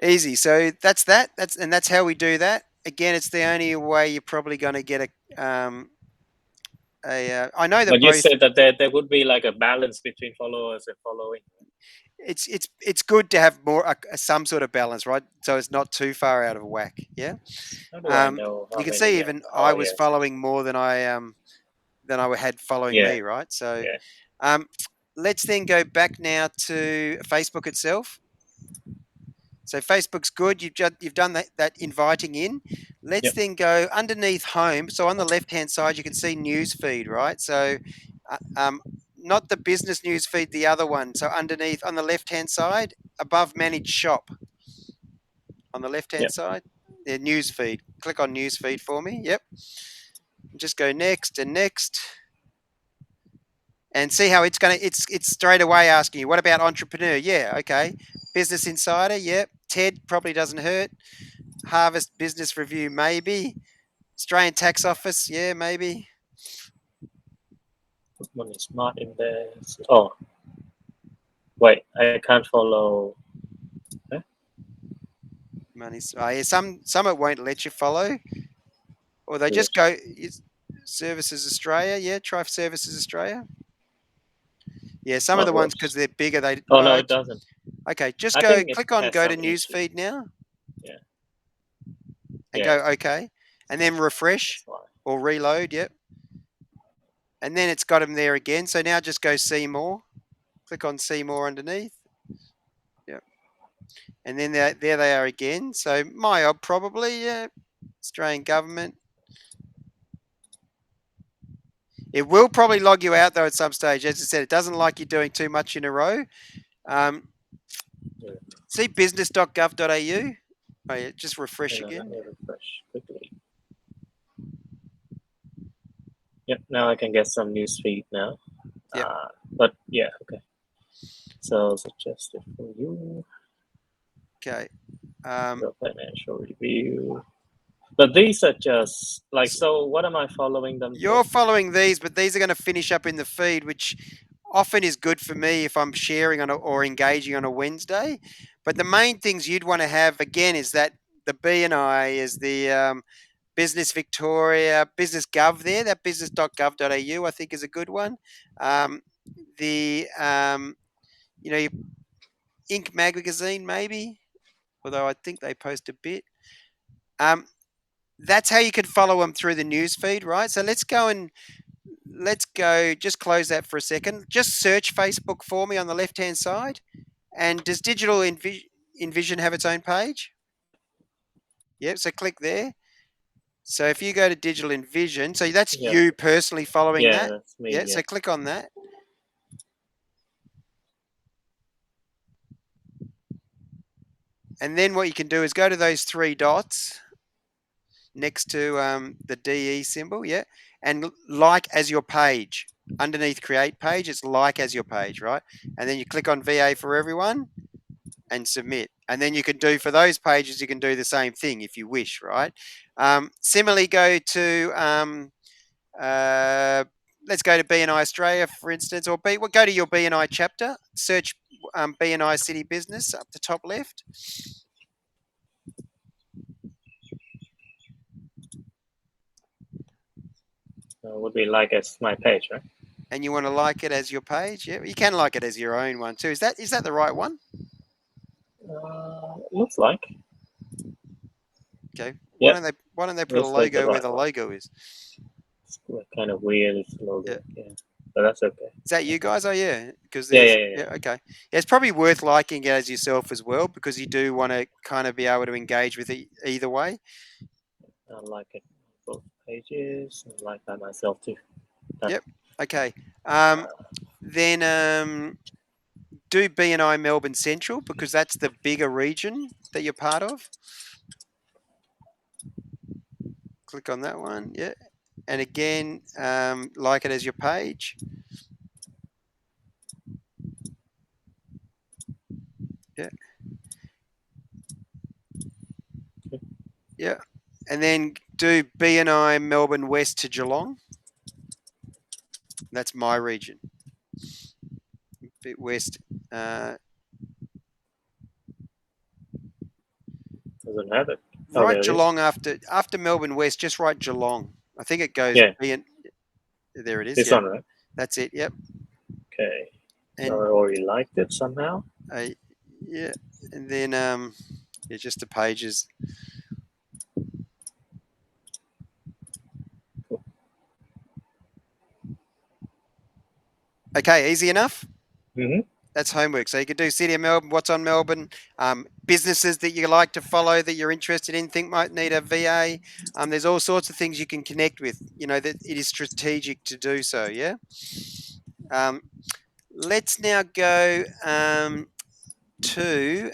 Easy. So that's that. That's how we do that. Again, it's the only way you're probably going to get a. I know that but you both. said that there would be like a balance between followers and following. It's good to have more some sort of balance, right? So it's not too far out of whack. Yeah. How do I know You how can see many? even I Oh was yes, yes. following more than I had following Yeah, me, right? So yeah, um, let's then go back now to Facebook itself. So Facebook's good. You've done that inviting in. Let's yep, then go underneath home. So on the left hand side, you can see news feed, right? So not the business news feed, the other one. So underneath on the left hand side, above manage shop on the left hand yep, side, the news feed. Click on news feed for me. Yep. Just go next and next. And see how it's straight away asking you, what about entrepreneur? Yeah, okay. Business Insider, yep. TED probably doesn't hurt. Harvest Business Review, maybe. Australian Tax Office, yeah, maybe. Put money smart invest. Oh, wait, I can't follow. Huh? Money. Oh, yeah, some it won't let you follow, or they Weird. just go Services Australia. Yeah, try Services Australia. Yeah, some of Oh, the it ones because works. they're bigger. They Oh no, it doesn't. okay. Just I go think it click on has go to some newsfeed issues. now Yeah, and yeah, go okay, and then refresh that's why. or reload. Yep, and then it's got them there again. So now just go see more. Click on see more underneath. Yep, and then there they are again. So my op probably yeah, Australian government. It will probably log you out though at some stage. As I said, it doesn't like you doing too much in a row. Um, Yeah. see business.gov.au. Oh, yeah, just refresh Hang on, let again. me refresh quickly. Yep, now I can get some news feed now. Yep. But yeah, okay. So suggested for you, Okay. the financial review. But these are just like, So so what am I following them for? you're following these, but these are going to finish up in the feed, which often is good for me if I'm sharing on or engaging on a Wednesday. But the main things you'd want to have again is that the BNI is the Business Victoria, Business Gov there, that business.gov.au, I think is a good one. Um, the, your Inc. magazine, maybe, although I think they post a bit. Um, that's how you can follow them through the news feed, right? So let's go, just close that for a second. Just search Facebook for me on the left hand side. And does Digital Envision have its own page? Yep, so click there. So if you go to Digital Envision, so that's Yep, you personally following yeah, that. that's me. Yeah, Yeah, so click on that. And then what you can do is go to those three dots next to the DE symbol, yeah, and like as your page. Underneath create page, it's like as your page, right? And then you click on VA for everyone and submit. And then you can do for those pages, you can do the same thing if you wish, right? Similarly, go to uh, let's go to BNI Australia, for instance, or we'll go to your BNI chapter. Search BNI City Business up the top left, would be like as my page, right? and you want to like it as your page. Yeah, you can like it as your own one too. Is that the right one? Looks like. Okay. Yep, Why don't they put a looks like the logo where right the one. logo is? It's kind of weird. It's Yeah. logo. Yeah, but that's okay. Is that you guys? Oh yeah, because Yeah, yeah, there's yeah, yeah okay. Yeah, it's probably worth liking it as yourself as well because you do want to kind of be able to engage with it either way. yeah. I like it on both pages. I like by myself too. Done. Yep. Okay. Um, then do BNI Melbourne Central because that's the bigger region that you're part of. Click on that one. Yeah. And again, like it as your page. Yeah. Yeah. And then do BNI Melbourne West to Geelong. That's my region. Bit west. Uh, Doesn't have it. Oh, right there it is. Geelong after Melbourne West. Just write Geelong. I think it goes. Yeah, There it is. this Yep. one, right? That's it. Yep. Okay. So And I already liked it somehow. uh, yeah. And then yeah, just the pages. Cool. Okay, easy enough. Mm-hmm. That's homework. So you could do City of Melbourne, what's on Melbourne, businesses that you like to follow that you're interested in, think might need a VA. There's all sorts of things you can connect with. You know that it is strategic to do so. Yeah. Um, let's now go to.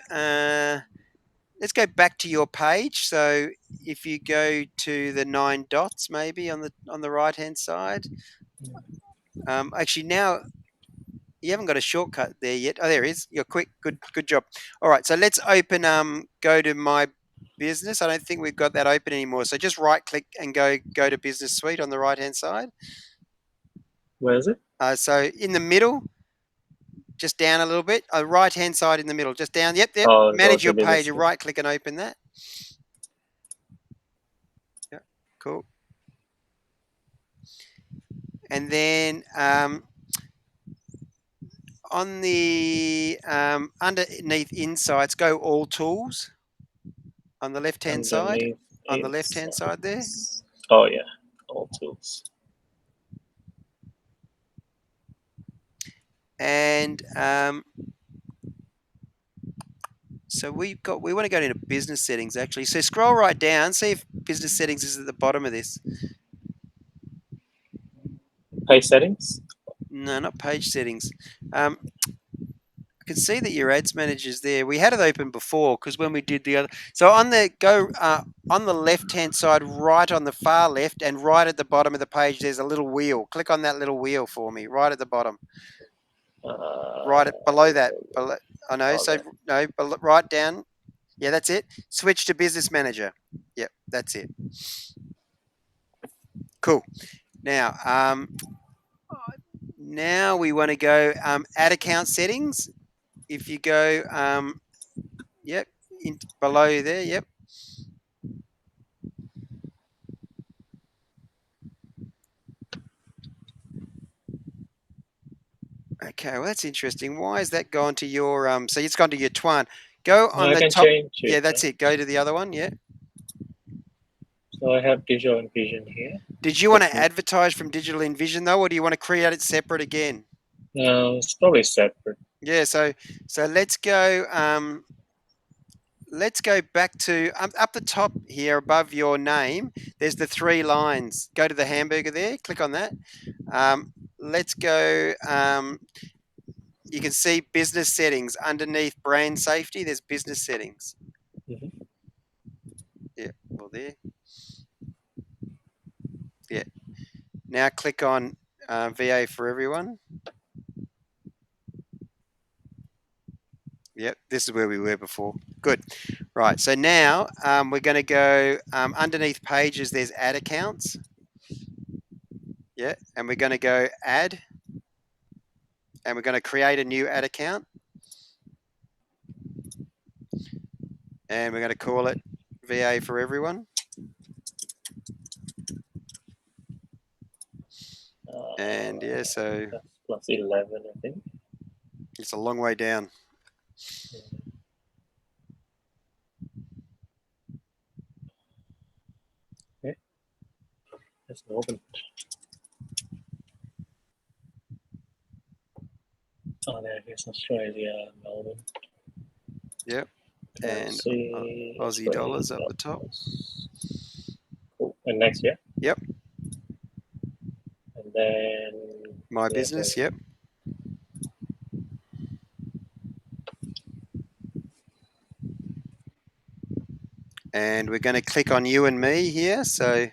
Let's go back to your page. So if you go to the nine dots, maybe on the right hand side. Actually, now you haven't got a shortcut there yet. Oh, there it is. You're quick. Good job. All right. So let's open. Go to my business. I don't think we've got that open anymore. So just right click and go to Business Suite on the right hand side. Where is it? So in the middle, just down a little bit. Right hand side in the middle, just down. Yep, yep. Oh, go Manage to your page. business. You right click and open that. Yep, cool. And then on the underneath insights, go all tools on the left hand side. Underneath On the left hand side there. insights. Oh yeah, all tools. And so we want to go into business settings actually. So scroll right down, see if business settings is at the bottom of this. Page settings. No, not page settings. I can see that your ads manager's there. We had it open before because when we did the other. So on the on the left hand side, right on the far left, and right at the bottom of the page, there's a little wheel. Click on that little wheel for me, right at the bottom. Right below that. Below, I know. So that. no, right down. Yeah, that's it. Switch to business manager. Yep, that's it. Cool. Now, now we want to go add account settings. If you go, yep, below there, yep. Okay, well that's interesting. Why has that gone to your so it's gone to your Twan. Go No, on I the can top. change Yeah, it. that's it. Go to the other one. Yeah. So I have digital and vision here. Did you want to advertise from Digital Envision though, or do you want to create it separate again? No, it's probably separate. Yeah, so let's go back to up the top here above your name. There's the three lines. Go to the hamburger there. Click on that. Let's go. You can see business settings underneath brand safety. There's business settings. Mm-hmm. Yeah, well there. Yeah. Now click on VA for everyone. Yep, this is where we were before. Good. Right, so now we're going to go underneath pages, there's ad accounts. Yeah, and we're going to go add, and we're going to create a new ad account. And we're going to call it VA for everyone. And yeah, so that's plus 11, I think. it's a long way down. Okay, let's open. Oh, there it is, Australia, Melbourne. Yep. And Aussie dollars up the top. Cool. And next, yeah? Yep. And then My business, yep. And we're going to click on you and me here. So,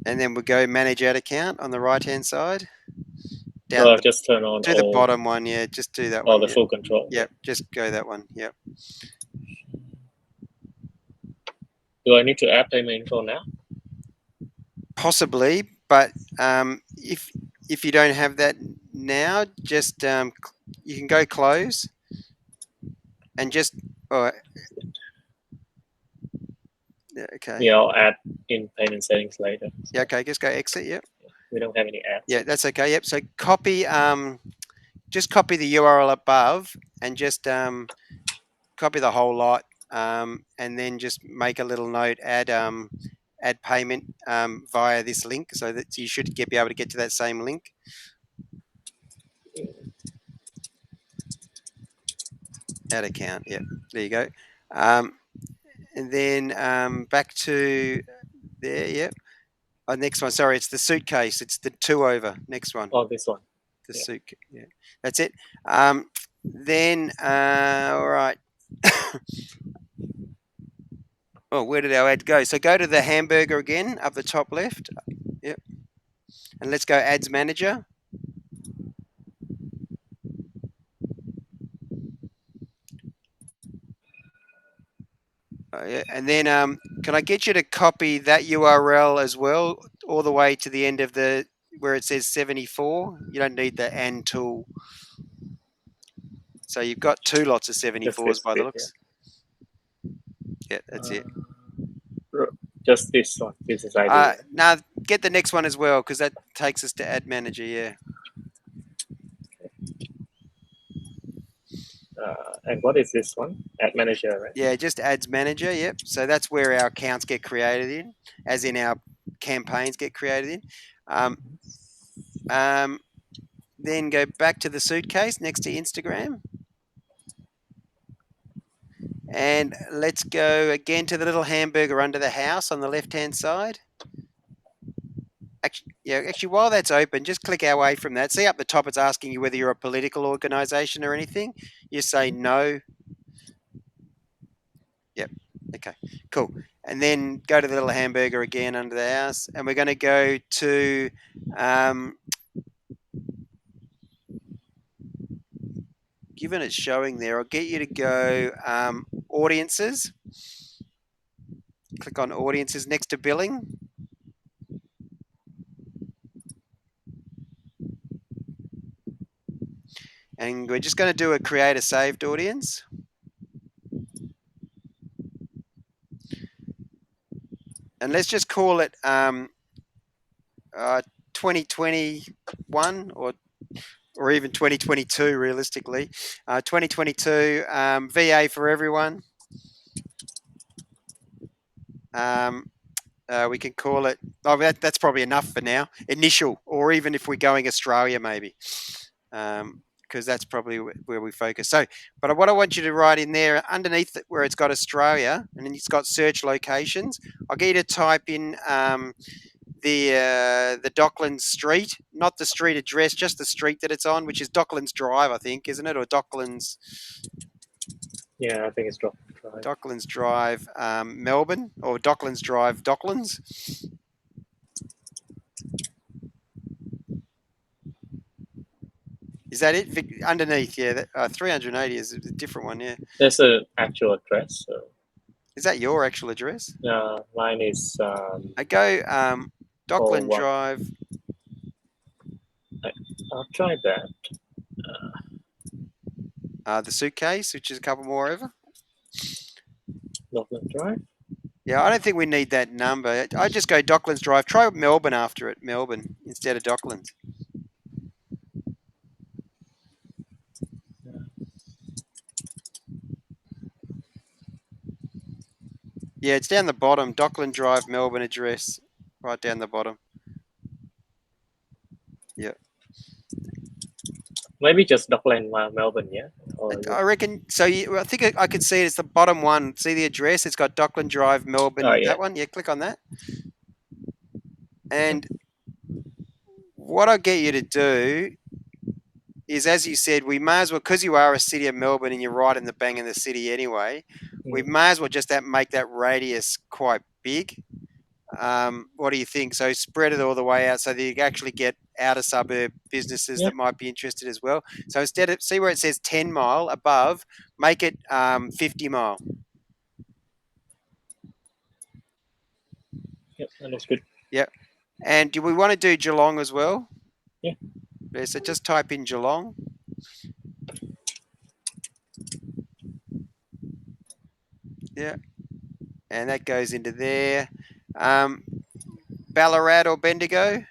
and then we'll go manage ad account on the right hand side. Down so I've just turned on do the bottom one, yeah. Just do that one. The full control. Yep, just go that one. Yep. Do I need to add payment info now? Possibly, but if you don't have that now, just you can go close and just okay. Yeah, I'll add in payment settings later. So. Yeah, okay, just go exit. Yep. We don't have any ads. Yeah, that's okay. Yep. So copy just copy the URL above and just copy the whole lot, and then just make a little note, add payment via this link, so that you should be able to get to that same link. Add account, yep, there you go. And then back to there, yep. Oh, next one, sorry, it's the suitcase. It's the 2 over. Next one. Oh, this one. The suitcase, yeah. That's it. Then, all right. Oh, where did our ad go? So go to the hamburger again, up the top left. Yep. And let's go ads manager. Yeah. And then can I get you to copy that URL as well, all the way to the end of the where it says 74. You don't need the and tool. So you've got two lots of Just 74s this by the bit, yeah. looks. Yeah, that's it. Just this one, business ID. Now get the next one as well because that takes us to Ad Manager. Yeah, And what is this one? Ad manager, right? yeah, just Ads Manager. Yep. So that's where our accounts get created in, as in our campaigns get created in. Um, um, then go back to the suitcase next to Instagram, and let's go again to the little hamburger under the house on the left-hand side. Actually, while that's open, just click away from that. See up the top, it's asking you whether you're a political organisation or anything. You say no. Yep. Okay. Cool. And then go to the little hamburger again under the house, and we're going to go to given it's showing there, I'll get you to go audiences. Click on audiences next to billing, and we're just going to do a create a saved audience. And let's just call it 2021 or even 2022 realistically. 2022 VA for everyone. We can call it. Oh, that's probably enough for now. Initial, or even if we're going Australia, maybe, because that's probably where we focus. So, but what I want you to write in there underneath where it's got Australia, and then it's got search locations. I'll get you to type in the Docklands Street, not the street address, just the street that it's on, which is Docklands Drive, I think, isn't it, or Yeah, I think it's drop drive. Docklands Drive, Melbourne, or Docklands Drive, Docklands. Is that it? Underneath, yeah. 380 is a different one, yeah. There's an actual address. So Is that your actual address? mine is I go Dockland 41. Drive. I'll try that. The suitcase, which is a couple more over. Dockland Drive. Yeah, I don't think we need that number. I just go Docklands Drive. Try Melbourne after it, Melbourne, instead of Docklands. Yeah, it's down the bottom. Dockland Drive, Melbourne address, right down the bottom. Yeah. Maybe just Dockland, Melbourne, yeah. I reckon so. I think I could see it. It's the bottom one. See the address? It's got Dockland Drive, Oh Melbourne. yeah. That one. Yeah, click on that. And what I get you to do is, as you said, we may as well, because you are a city of Melbourne and you're right in the bang in the city anyway, we may as well just make that radius quite big. What do you think? So spread it all the way out so that you actually get outer suburb businesses that might be interested as well. So instead of, see where it says 10 mile above, make it 50 mile. Yep, that looks good. Yep. And do we want to do Geelong as well? Yeah. Yeah, so just type in Geelong. Yeah. And that goes into there. Ballarat or Bendigo?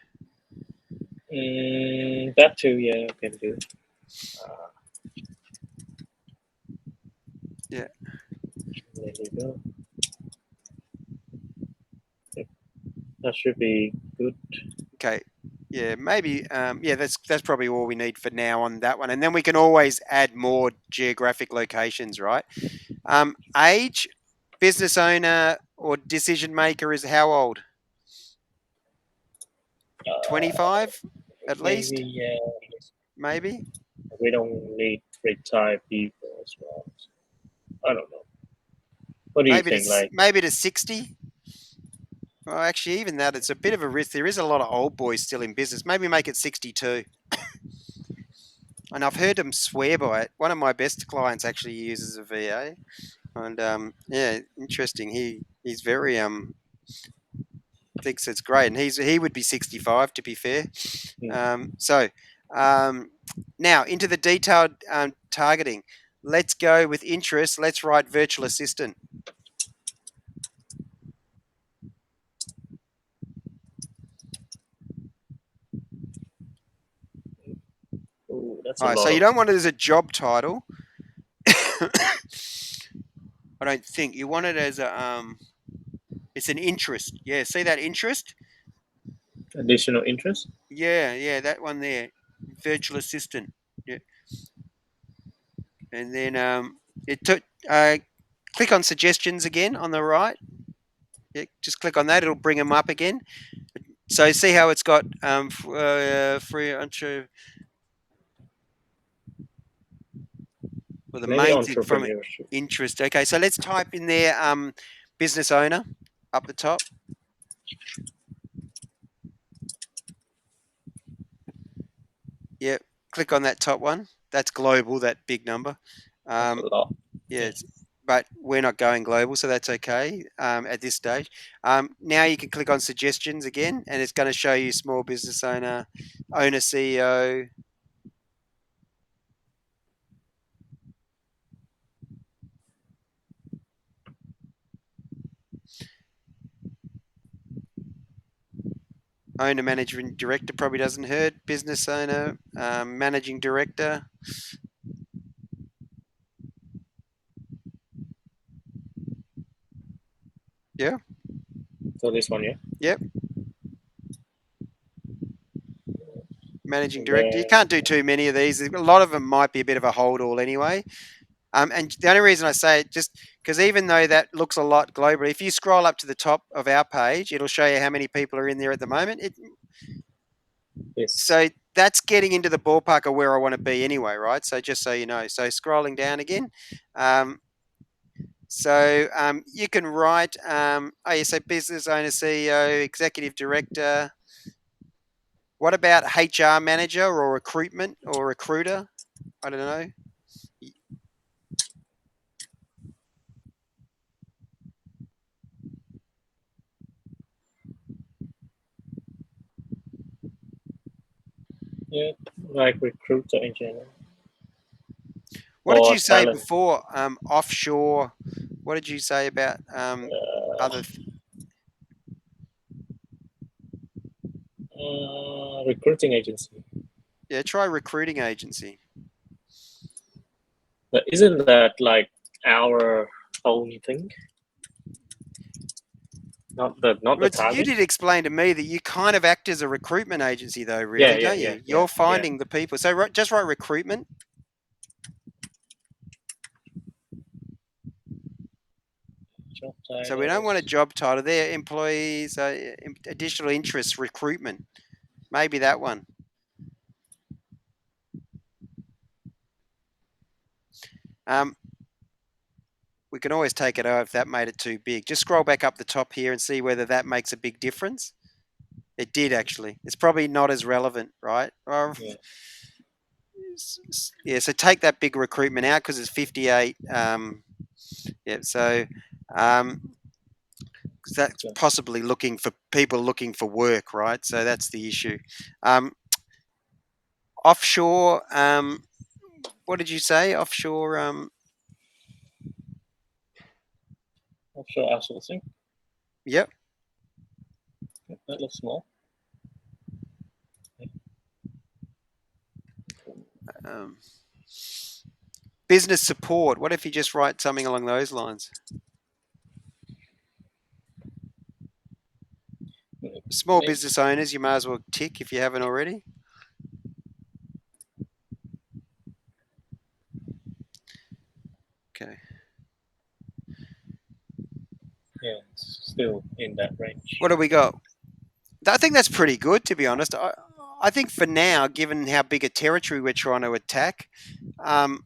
That too, yeah, I can do. Yeah. There you go. Yep. That should be good. Okay. Yeah, maybe. Yeah, that's probably all we need for now on that one, and then we can always add more geographic locations, right? Age, business owner or decision maker is how old? 25, at least. Maybe, yeah. Maybe. We don't need retired people as well. I don't know. What do you think? Like, Maybe to 60. Well, actually, even that, it's a bit of a risk. There is a lot of old boys still in business. Maybe make it 62. And I've heard them swear by it. One of my best clients actually uses a VA, and yeah, interesting. He's very thinks it's great, and he would be 65 to be fair. Hmm. So um, now into the detailed targeting. Let's go with interest. Let's write virtual assistant. Ooh, that's a All right, so lot you of. don't want it as a job title. I don't think you want it as a it's an interest. Yeah, see that interest? Additional interest. Yeah, yeah, that one there, virtual assistant. Yeah, and then it took. Click on suggestions again on the right. Yeah, just click on that. It'll bring them up again. So see how it's got free intro. Well, the Maybe main thing from entrepreneurship. interest. Okay, so let's type in there business owner up the top. Yep. Click on that top one. That's global, that big number. That's a Um, lot. Yeah. yes, but we're not going global, so that's okay at this stage. Now you can click on suggestions again, and it's going to show you small business owner CEO. Owner, manager, and director probably doesn't hurt. Business owner, managing director. Yeah, So this one, yeah. yep. Managing And director. You then can't do too many of these. A lot of them might be a bit of a hold all anyway. And the only reason I say it just because even though that looks a lot globally, if you scroll up to the top of our page, it'll show you how many people are in there at the moment. this. So that's getting into the ballpark of where I want to be anyway, right? So just so you know. So scrolling down again. Um, you can write, oh, you say business owner, CEO, executive director. What about HR manager or recruitment or recruiter? I don't know. Yeah, like recruiter in general What did or you say talent. before? Offshore. What did you say about other? Recruiting agency. Yeah, try recruiting agency. But isn't that like our own thing? Not the But you target. did explain to me that you kind of act as a recruitment agency, though, Yeah, really, yeah, don't yeah, you? yeah, You're yeah. finding the people. So just write recruitment. Job So we don't want a titles. job title there. Employees, additional interests, recruitment. Maybe that one. Um, we can always take it out if that made it too big. Just scroll back up the top here and see whether that makes a big difference. It did actually. It's probably not as relevant, right? Yeah, Yeah, so take that big recruitment out because it's 58. Yeah, so um, 'cause that's so, possibly looking for people looking for work, right? So that's the issue. Um, offshore, what did you say? Offshore, offshore outsourcing. yep. That looks small. Um, business support. What if you just write something along those lines? Small Maybe. business owners, you may as well tick if you haven't already. Okay. Yeah, it's still in that range. What do we got? I think that's pretty good, to be honest. I think for now, given how big a territory we're trying to attack, um,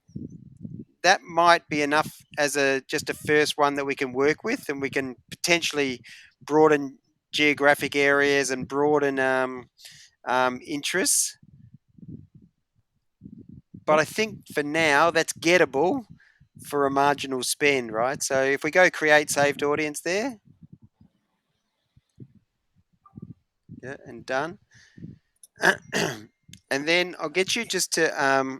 that might be enough as a just a first one that we can work with, and we can potentially broaden geographic areas and broaden interests. But Yeah, I think for now, that's gettable for a marginal spend, right? So if we go create saved audience there, Yeah, and done. And then I'll get you just to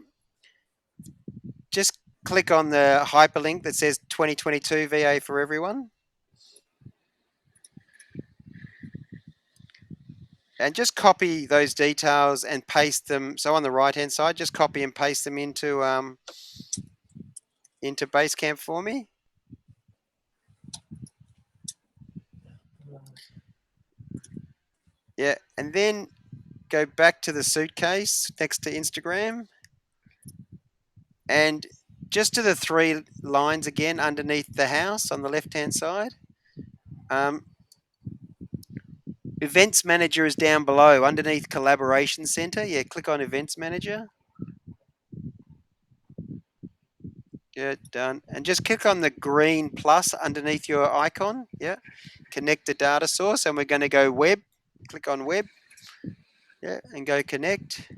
just click on the hyperlink that says 2022 VA for everyone. And just copy those details and paste them. So on the right hand side, just copy and paste them into Basecamp for me. Yeah, and then go back to the suitcase next to Instagram and just to the three lines again underneath the house on the left hand side. Um, Events Manager is down below underneath Collaboration Center. Yeah, click on Events Manager. Yeah, done. And just click on the green plus underneath your icon. Yeah, connect the data source, and we're going to go web. Click on web. Yeah, and go connect.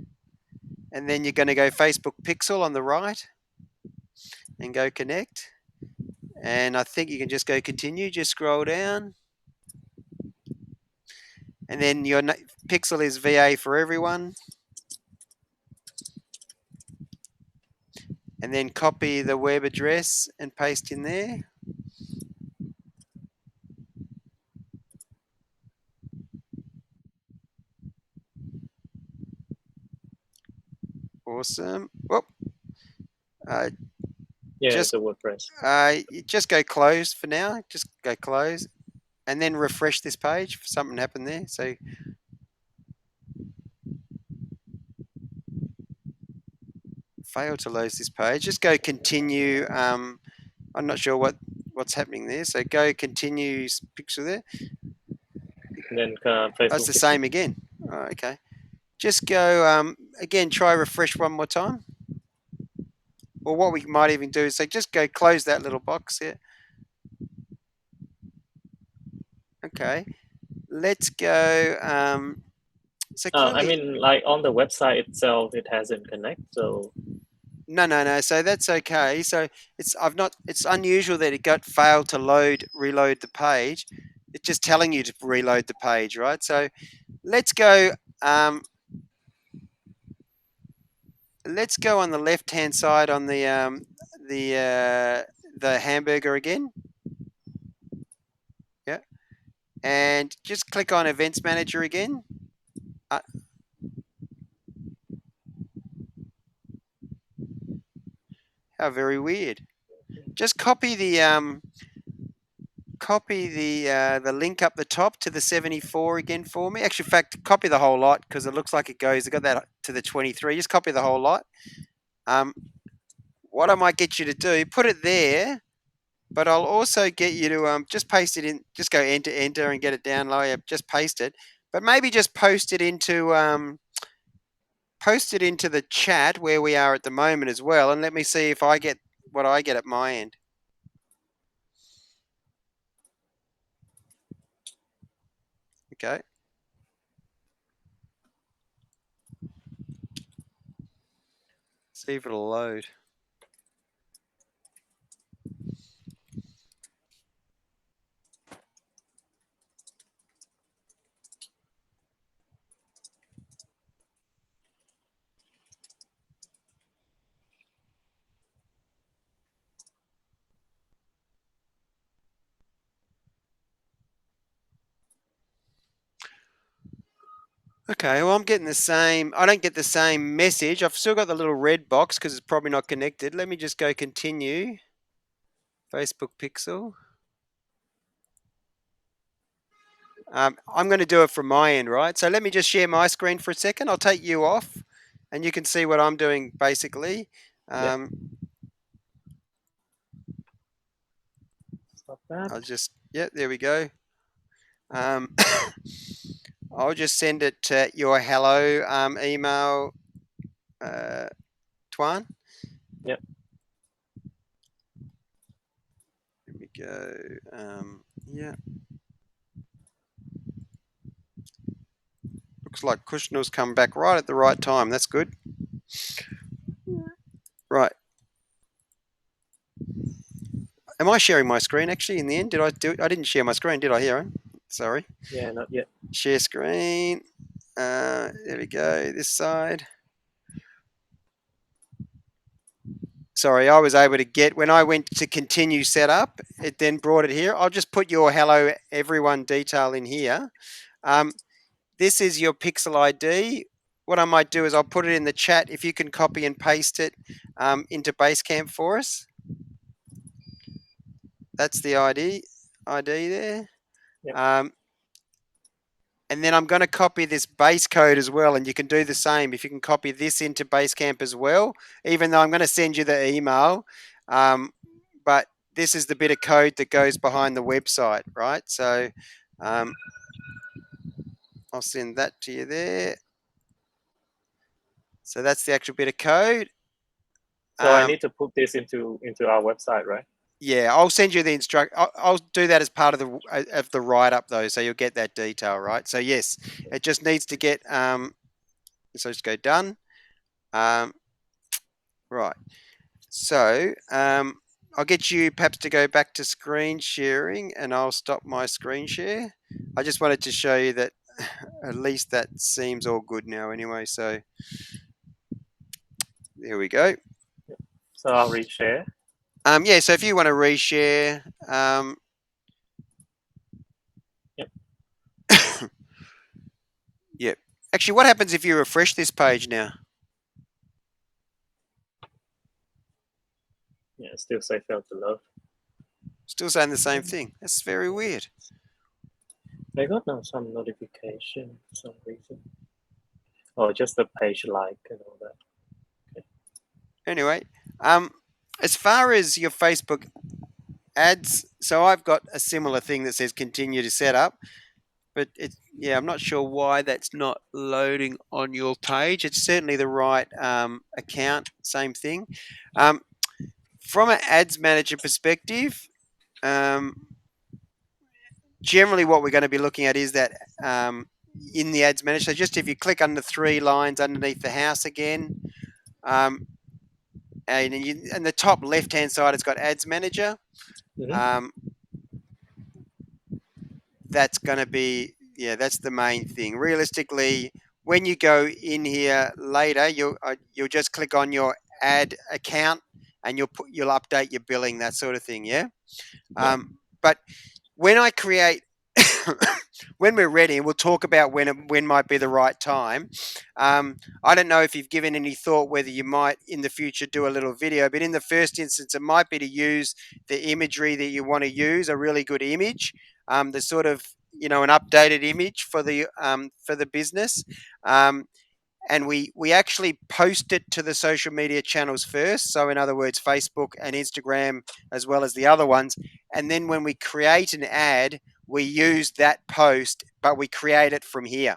And then you're going to go Facebook Pixel on the right and go connect. And I think you can just go continue. Just scroll down. And then your Pixel is VA for everyone. And then copy the web address and paste in there. Awesome. Whoop. Uh, Yeah, it's just a WordPress. just go close for now. Just go close, and then refresh this page. Something happened there. So fail to load this page. Just go continue. I'm not sure what's happening there. So go continue picture there. And then Oh, it's Facebook the Pixel. same again. Oh, okay. Just go again. Try refresh one more time. Or what we might even do is say just go close that little box here. Okay. Let's go. So I clearly, mean, like on the website itself, it hasn't connect. So no. So that's okay. So it's unusual that it got failed to reload the page. It's just telling you to reload the page, right? So let's go. Um, let's go on the left hand side on the the hamburger again. Yeah, and just click on Events Manager again. Uh, how very weird. Just copy the link up the top to the 74 again for me. Actually, in fact, copy the whole lot because it looks like it goes. I got that to the 23. Just copy the whole lot. Um, what I might get you to do, put it there, but I'll also get you to just paste it in. Just go enter and get it down lower. Just paste it, but maybe just post it into the chat where we are at the moment as well, and let me see if I get what I get at my end. Okay. See if it'll load. Okay, well, I'm getting the same. I don't get the same message. I've still got the little red box because it's probably not connected. Let me just go continue. Facebook Pixel. I'm going to do it from my end, right? So let me just share my screen for a second. I'll take you off and you can see what I'm doing basically. yeah, Um, stop that. I'll just, yeah, there we go. Um, I'll just send it to your hello email, Tuan. Yep. Here we go. Yeah. Looks like Kushnel's come back right at the right time. That's good. Right. Am I sharing my screen actually in the end? Did I do it? I didn't share my screen, did I, here? Sorry. Yeah, not yet. Share screen. There we go. This side. Sorry, I was able to get when I went to continue setup. It then brought it here. I'll just put your hello everyone detail in here. Um, this is your Pixel ID. What I might do is I'll put it in the chat. If you can copy and paste it into Basecamp for us, that's the ID there. Yep. Um, and then I'm going to copy this base code as well, and you can do the same. If you can copy this into Basecamp as well, even though I'm going to send you the email, but this is the bit of code that goes behind the website, right? So um, I'll send that to you there. So that's the actual bit of code. So I Um, need to put this into our website, right? yeah, I'll send you the I'll do that as part of the write up though, so you'll get that detail, right? So yes, it just needs to get. So just go done. Um, right. So I'll get you perhaps to go back to screen sharing, and I'll stop my screen share. I just wanted to show you that at least that seems all good now anyway. So there we go. So I'll reshare. Yeah, so if you want to reshare, Yep. yep. Actually, what happens if you refresh this page now? Yeah, still say failed to load. Still saying the same thing. That's very weird. I got now some notification for some reason. Oh, just the page like and all that. Okay. Anyway, as far as your Facebook ads, so I've got a similar thing that says continue to set up, but yeah, I'm not sure why that's not loading on your page. It's certainly the right account, same thing. Um, from an ads manager perspective, um, generally what we're going to be looking at is that in the ads manager. So just if you click on the three lines underneath the house again, um, and the top left hand side, it's got ads manager. Mm-hmm. Um, that's going to be, yeah, that's the main thing. Realistically, when you go in here later, you'll just click on your ad account and you'll update your billing, that sort of thing. Yeah. Yep. But when I create when we're ready, and we'll talk about when might be the right time. I don't know if you've given any thought whether you might in the future do a little video, but in the first instance, it might be to use the imagery that you want to use, a really good image, the sort of an updated image for the business. Um, and we actually post it to the social media channels first. So in other words, Facebook and Instagram, as well as the other ones. And then when we create an ad, we use that post, but we create it from here.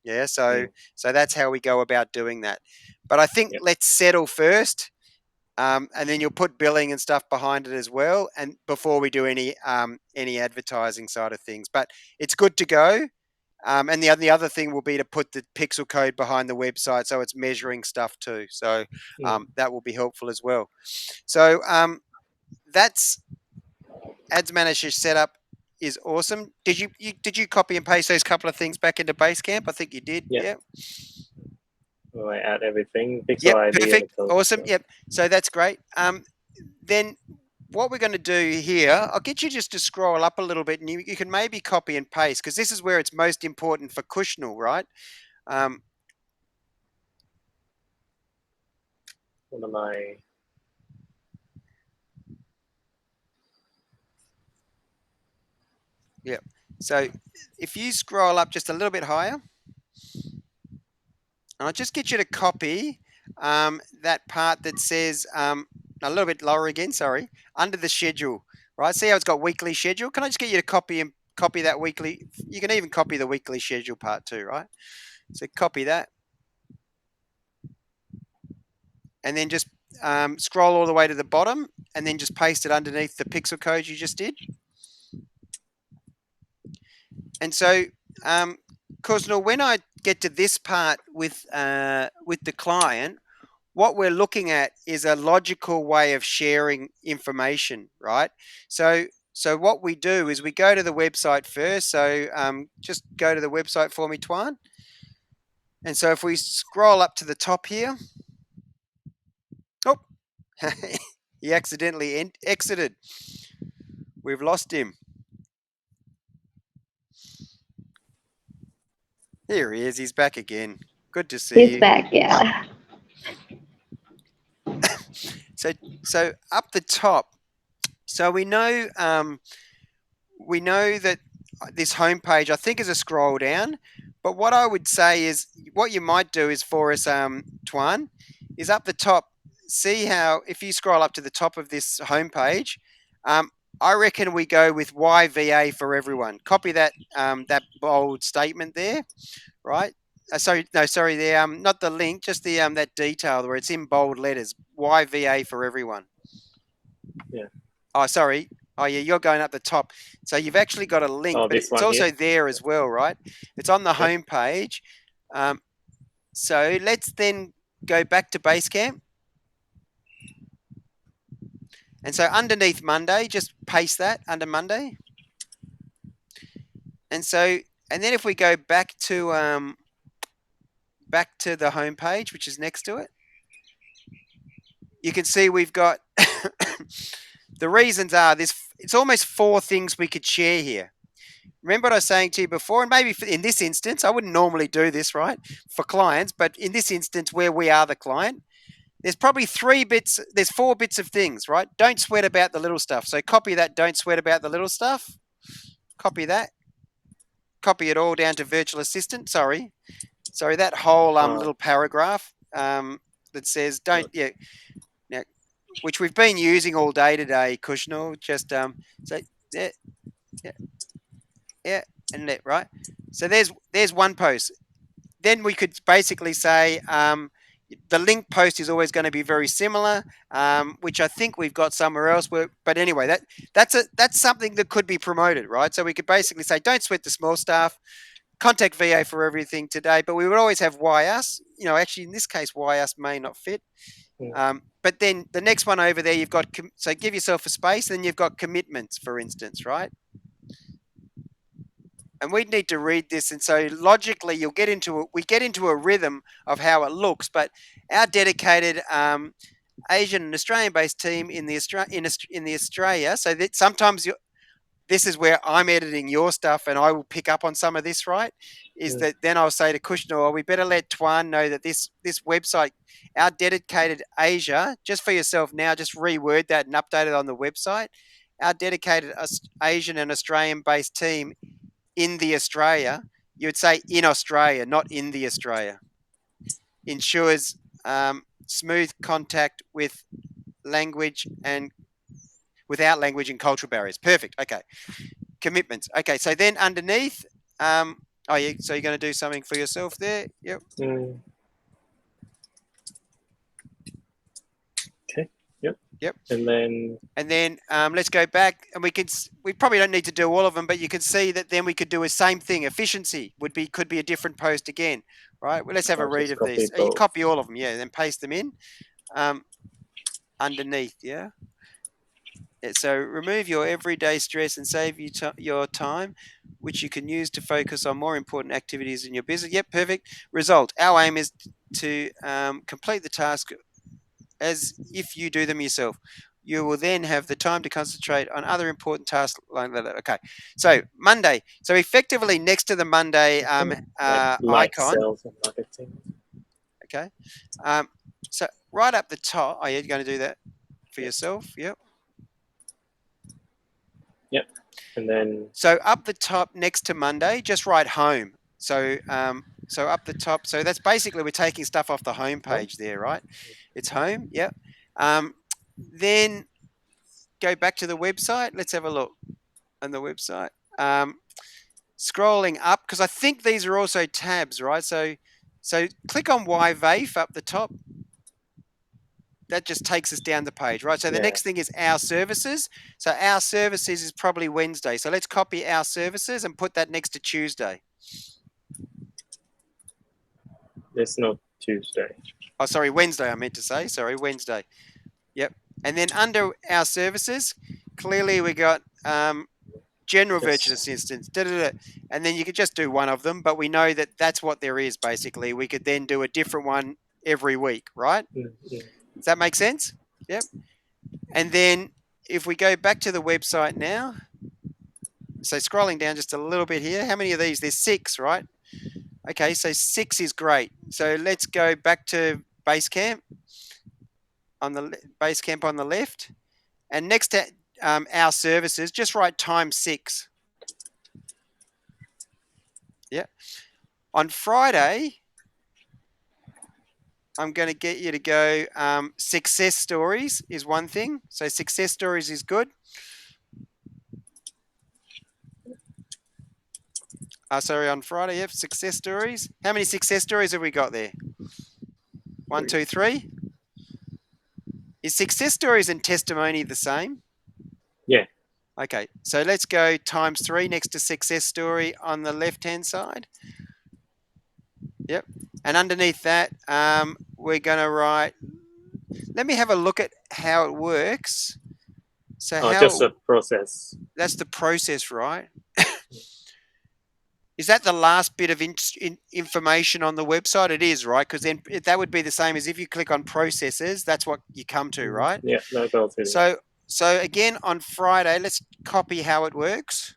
Yeah, so Mm. so that's how we go about doing that. But I think Yep. let's settle first, and then you'll put billing and stuff behind it as well, and before we do any advertising side of things. But it's good to go. And the other thing will be to put the pixel code behind the website so it's measuring stuff too. So Mm. that will be helpful as well. So that's Ads Manager setup is awesome. Did you copy and paste those couple of things back into Basecamp? I think you did. Yeah. Yeah. So I add everything, pixel Yep. ID and the Perfect. code. Awesome. Yeah. Yep. So that's great. Then what we're going to do here, I'll get you just to scroll up a little bit, and you can maybe copy and paste because this is where it's most important for Cushnell, right? Um, One of my Yeah. So if you scroll up just a little bit higher, and I'll just get you to copy that part that says a little bit lower again. Sorry, under the schedule. Right. See how it's got weekly schedule. Can I just get you to copy that weekly? You can even copy the weekly schedule part too, right? So copy that, and then just scroll all the way to the bottom, and then just paste it underneath the pixel code you just did. And so, Cosnell, when I get to this part with the client, what we're looking at is a logical way of sharing information, right? So So what we do is we go to the website first. So just go to the website for me, Twan. And so if we scroll up to the top here, oh, he accidentally exited. We've lost him. Here he is. He's back again. Good to see He's you. back, yeah. So so up the top. So we know that this homepage I think is a scroll down. But what I would say is what you might do is for us, Twan, is up the top. See how if you scroll up to the top of this homepage, um, I reckon we go with YVA for everyone. Copy that bold statement there, right? Sorry, no, sorry, the not the link, just the that detail where it's in bold letters. YVA for everyone. Yeah. Oh, sorry. Oh, yeah, you're going up the top. So you've actually got a link, Oh, but this it's one here. also there as well, right? It's on the Yeah. home page. Um, so let's then go back to Basecamp. And so underneath Monday, just paste that under Monday. And so, and then if we go back to the home page, which is next to it, you can see we've got the reasons are this. It's almost four things we could share here. Remember what I was saying to you before, and maybe in this instance, I wouldn't normally do this, right, for clients, but in this instance where we are the client, there's probably there's 4 bits of things, right? Don't sweat about the little stuff. So copy that, don't sweat about the little stuff. Copy that. Copy it all down to virtual assistant. Sorry, that whole little paragraph that says don't, yeah, now, which we've been using all day today, Kushnal, just so yeah, yeah, yeah, and that, right? So there's one post. Then we could basically say the link post is always going to be very similar, which I think we've got somewhere else. But anyway, that's something that could be promoted, right? So we could basically say, don't sweat the small stuff. Contact VA for everything today, but we would always have why us. Actually, in this case, why us may not fit. But then the next one over there, you've got so give yourself a space. Then you've got commitments, for instance, right? And we need to read this, and so logically we get into a rhythm of how it looks. But our dedicated Asian and Australian-based team in the Australia, so that sometimes this is where I'm editing your stuff, and I will pick up on some of this. Right? Is that then I'll say to Kushner, well, we better let Tuan know that this website, our dedicated Asia, just for yourself now, just reword that and update it on the website. Our dedicated Asian and Australian-based team in the Australia, you would say in Australia, not in the Australia, ensures smooth contact with language and without language and cultural barriers. Perfect. Okay. Commitments. Okay. So then underneath, oh yeah. So you're going to do something for yourself there. Yep. Okay. Yep. Yep. And then Let's go back, and we probably don't need to do all of them, but you can see that then we could do the same thing. Efficiency could be a different post again, right? Well, let's have a I'll read just of copy these. You both. copy all of them, yeah, and then paste them in underneath, yeah. So remove your everyday stress and save your time, which you can use to focus on more important activities in your business. Yep, perfect. Result. Our aim is to complete the task as if you do them yourself. You will then have the time to concentrate on other important tasks like that. Okay, so Monday. So effectively next to the Monday Like icon. sales and marketing. Okay, so right up the top. Oh, you're going to do that for yourself. Yep. Yep. And then So up the top next to Monday, just write home. So so up the top. So that's basically we're taking stuff off the home page there, right? It's home. Yep. Then go back to the website. Let's have a look on the website. Scrolling up because I think these are also tabs, right? So click on YVAFE up the top. That just takes us down the page, right? So the next thing is our services. So our services is probably Wednesday. So let's copy our services and put that next to Tuesday. there's no Tuesday. Oh, sorry, Wednesday, I meant to say. Sorry, Wednesday. Yep. And then under our services, clearly we got general virtual Just assistants, da, da, da. And then you could just do one of them, but we know that that's what there is basically. We could then do a different one every week, right? mm. Does that make sense? Yep. And then if we go back to the website now, so scrolling down just a little bit here, how many of these? There's 6, right? Okay, so 6 is great. So let's go back to Basecamp on the Basecamp on the left, and next to our services, just write times 6. Yeah. On Friday, I'm going to get you to go success stories is one thing. So success stories is good. Sorry, on Friday, yep, success stories. How many success stories have we got there? 1, 2, 3. Is success stories and testimony the same? Yeah. Okay, so let's go times 3 next to success story on the left-hand side. Yep. And underneath that, we're going to write, let me have a look at how it works. So Just a process. that's the process, right? Is that the last bit of information on the website? It is, right? Because then that would be the same as if you click on processes, that's what you come to, right? Yeah, no, go to it. So again, on Friday, let's copy how it works.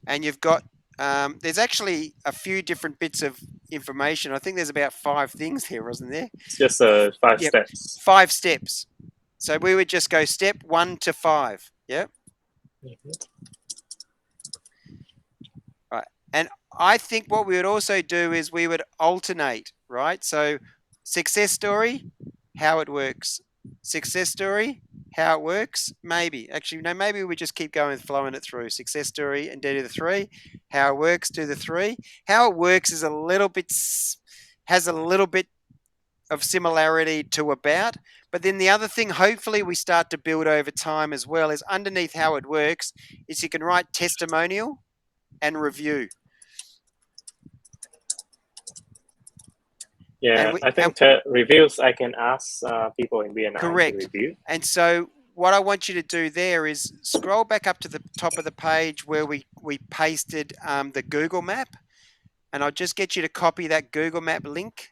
And you've got, there's actually a few different bits of information. I think there's about 5 things here, wasn't there? It's just 5 Yep. steps. 5 steps. So we would just go step 1 to 5. Yep. Right. And I think what we would also do is we would alternate, right? So success story, how it works. Success story, how it works. Maybe. Actually, no, maybe we just keep going, flowing it through. Success story and do the 3. How it works, do the 3. How it works is has a little bit of similarity to about. But then the other thing, hopefully we start to build over time as well, is underneath how it works, is you can write testimonial and review. Yeah, I think reviews I can ask people in BNI correct. to review. And so what I want you to do there is scroll back up to the top of the page where we pasted the Google map, and I'll just get you to copy that Google map link.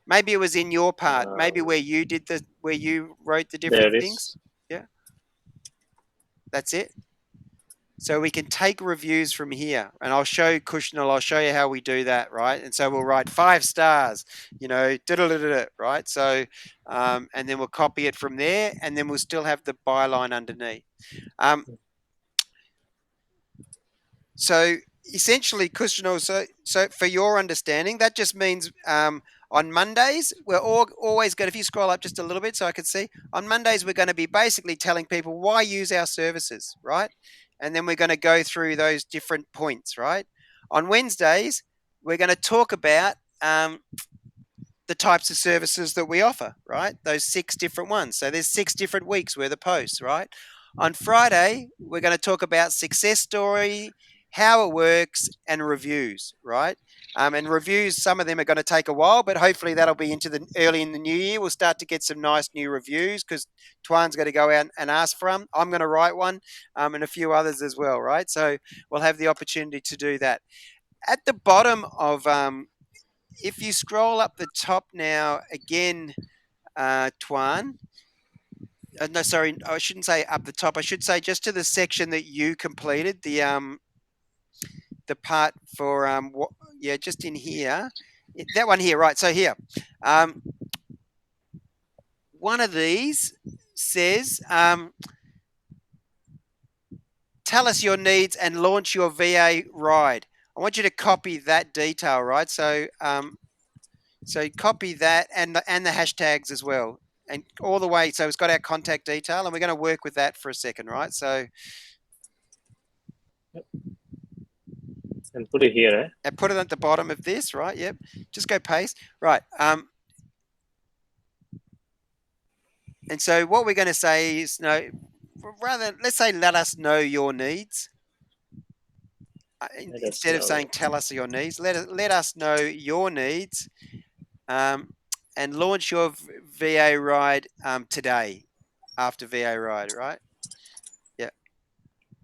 Maybe it was in your part, maybe where you wrote the different things. Yeah, that's it. So we can take reviews from here, and I'll show Kushnal, I'll show you how we do that, right? And so we'll write 5 stars, right? So, and then we'll copy it from there, and then we'll still have the byline underneath. So essentially, Kushnal, so for your understanding, that just means on Mondays, we're always going to, if you scroll up just a little bit so I can see, on Mondays, we're going to be basically telling people why use our services, right? And then we're going to go through those different points, right? On Wednesdays, we're going to talk about the types of services that we offer, right? Those 6 different ones. So there's 6 different weeks worth of posts, right? On Friday, we're going to talk about success story, how it works, and reviews, right? And reviews, some of them are going to take a while, but hopefully that'll be into the early in the new year. We'll start to get some nice new reviews because Tuan's going to go out and ask for them. I'm going to write one, and a few others as well, right? So we'll have the opportunity to do that. At the bottom of, if you scroll up the top now again, Tuan. No, sorry, I shouldn't say up the top. I should say just to the section that you completed, the part for just in here, that one here, right? So here, one of these says, tell us your needs and launch your VA ride. I want you to copy that detail, right? So, so copy that and the hashtags as well, and all the way. So it's got our contact detail, and we're going to work with that for a second, right? So. And put it here, eh? And put it at the bottom of this, right? Yep. Just go paste. Right. And so what we're going to say is, let's say, let us know your needs. Instead of saying tell us your needs, let us know your needs, and launch your VA ride today. after VA Ride, right? Yeah.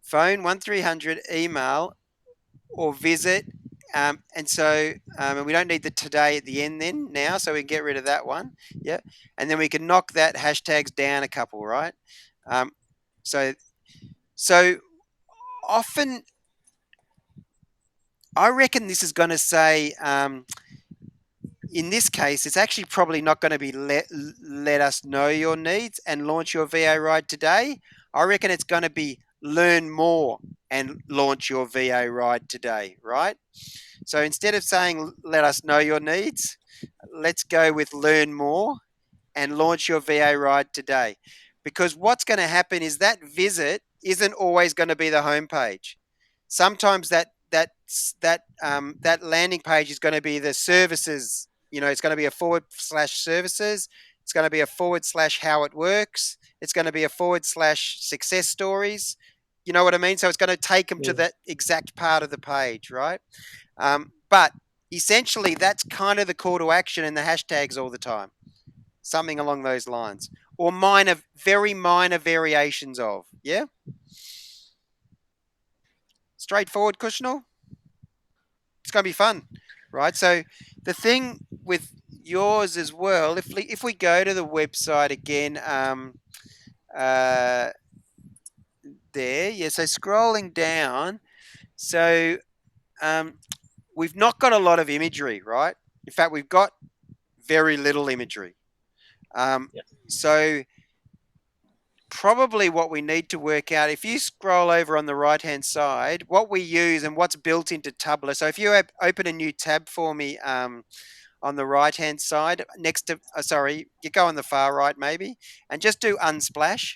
Phone 1300, email or visit. And we don't need the today at the end then now, so we can get rid of that one. Yeah. And then we can knock that hashtags down a couple, right? Um, so, so often I reckon this is going to say, in this case, it's actually probably not going to be let us know your needs and launch your VA ride today. I reckon it's going to be learn more and launch your VA ride today, right? So instead of saying let us know your needs, let's go with learn more and launch your VA ride today. Because what's going to happen is that visit isn't always going to be the homepage. Sometimes that landing page is going to be the services. It's going to be a forward slash services. It's going to be a forward slash how it works. It's going to be a forward slash success stories. You know what I mean? So it's going to take them to Mm. that exact part of the page, right? But essentially, that's kind of the call to action in the hashtags all the time, something along those lines, or very minor variations of. Yeah, straightforward, Kushnal. It's going to be fun, right? So the thing with yours as well, if we go to the website again, uh, there, yeah. So scrolling down, so um, we've not got a lot of imagery, right? In fact, we've got very little imagery. Um, Yeah. so probably what we need to work out, if you scroll over on the right hand side, what we use and what's built into Tumblr. So if you open a new tab for me, on the right hand side next to, sorry, you go on the far right maybe, and just do unsplash.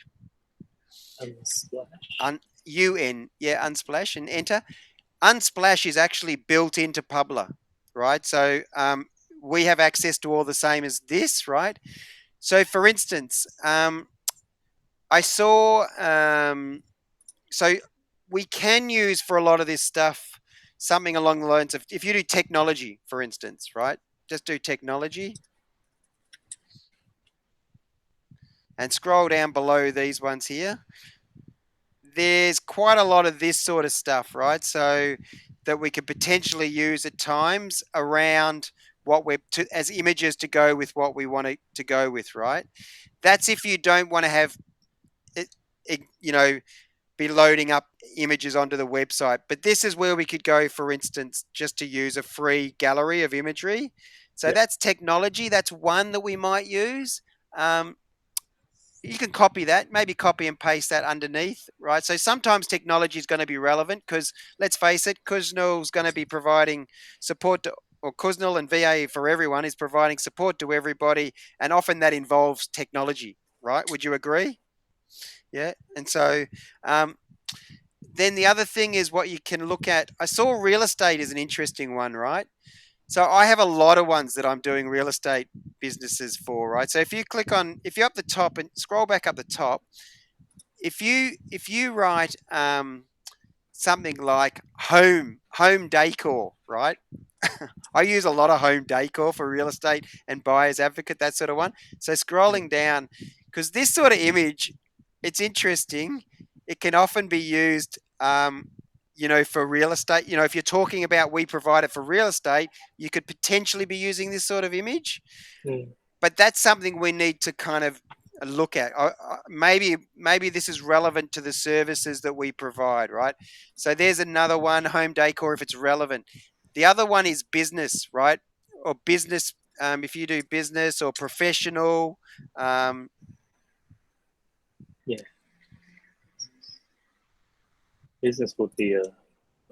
Unsplash. Yeah, unsplash and enter. Unsplash is actually built into Publer, right? So we have access to all the same as this, right? So for instance, I saw, so we can use for a lot of this stuff something along the lines of, if you do technology, for instance, right? Just do technology and scroll down below these ones here. There's quite a lot of this sort of stuff, right? So that we could potentially use at times around as images to go with what we want to go with, right? That's if you don't want to have it, be loading up images onto the website. But this is where we could go, for instance, just to use a free gallery of imagery. So Yeah. that's technology. That's one that we might use. Um, you can copy that, maybe copy and paste that underneath, right? So sometimes technology is going to be relevant because let's face it, Kuznel's going to be providing support to, or Kuznel and VA for everyone is providing support to everybody, and often that involves technology, right? Would you agree? Yeah. And so um, then the other thing is what you can look at. I saw real estate is an interesting one, right? So I have a lot of ones that I'm doing real estate businesses for, right? So if you're up the top and scroll back up the top, if you write something like home decor, right? I use a lot of home decor for real estate and buyers advocate, that sort of one. So scrolling Mm. down, because this sort of image, it's interesting. It can often be used, for real estate. If you're talking about we provide it for real estate, you could potentially be using this sort of image. Mm. But that's something we need to kind of look at. Maybe this is relevant to the services that we provide, right? So there's another one, home decor, if it's relevant. The other one is business, right? Or business, if you do business or professional. Um, Yeah. Business would be a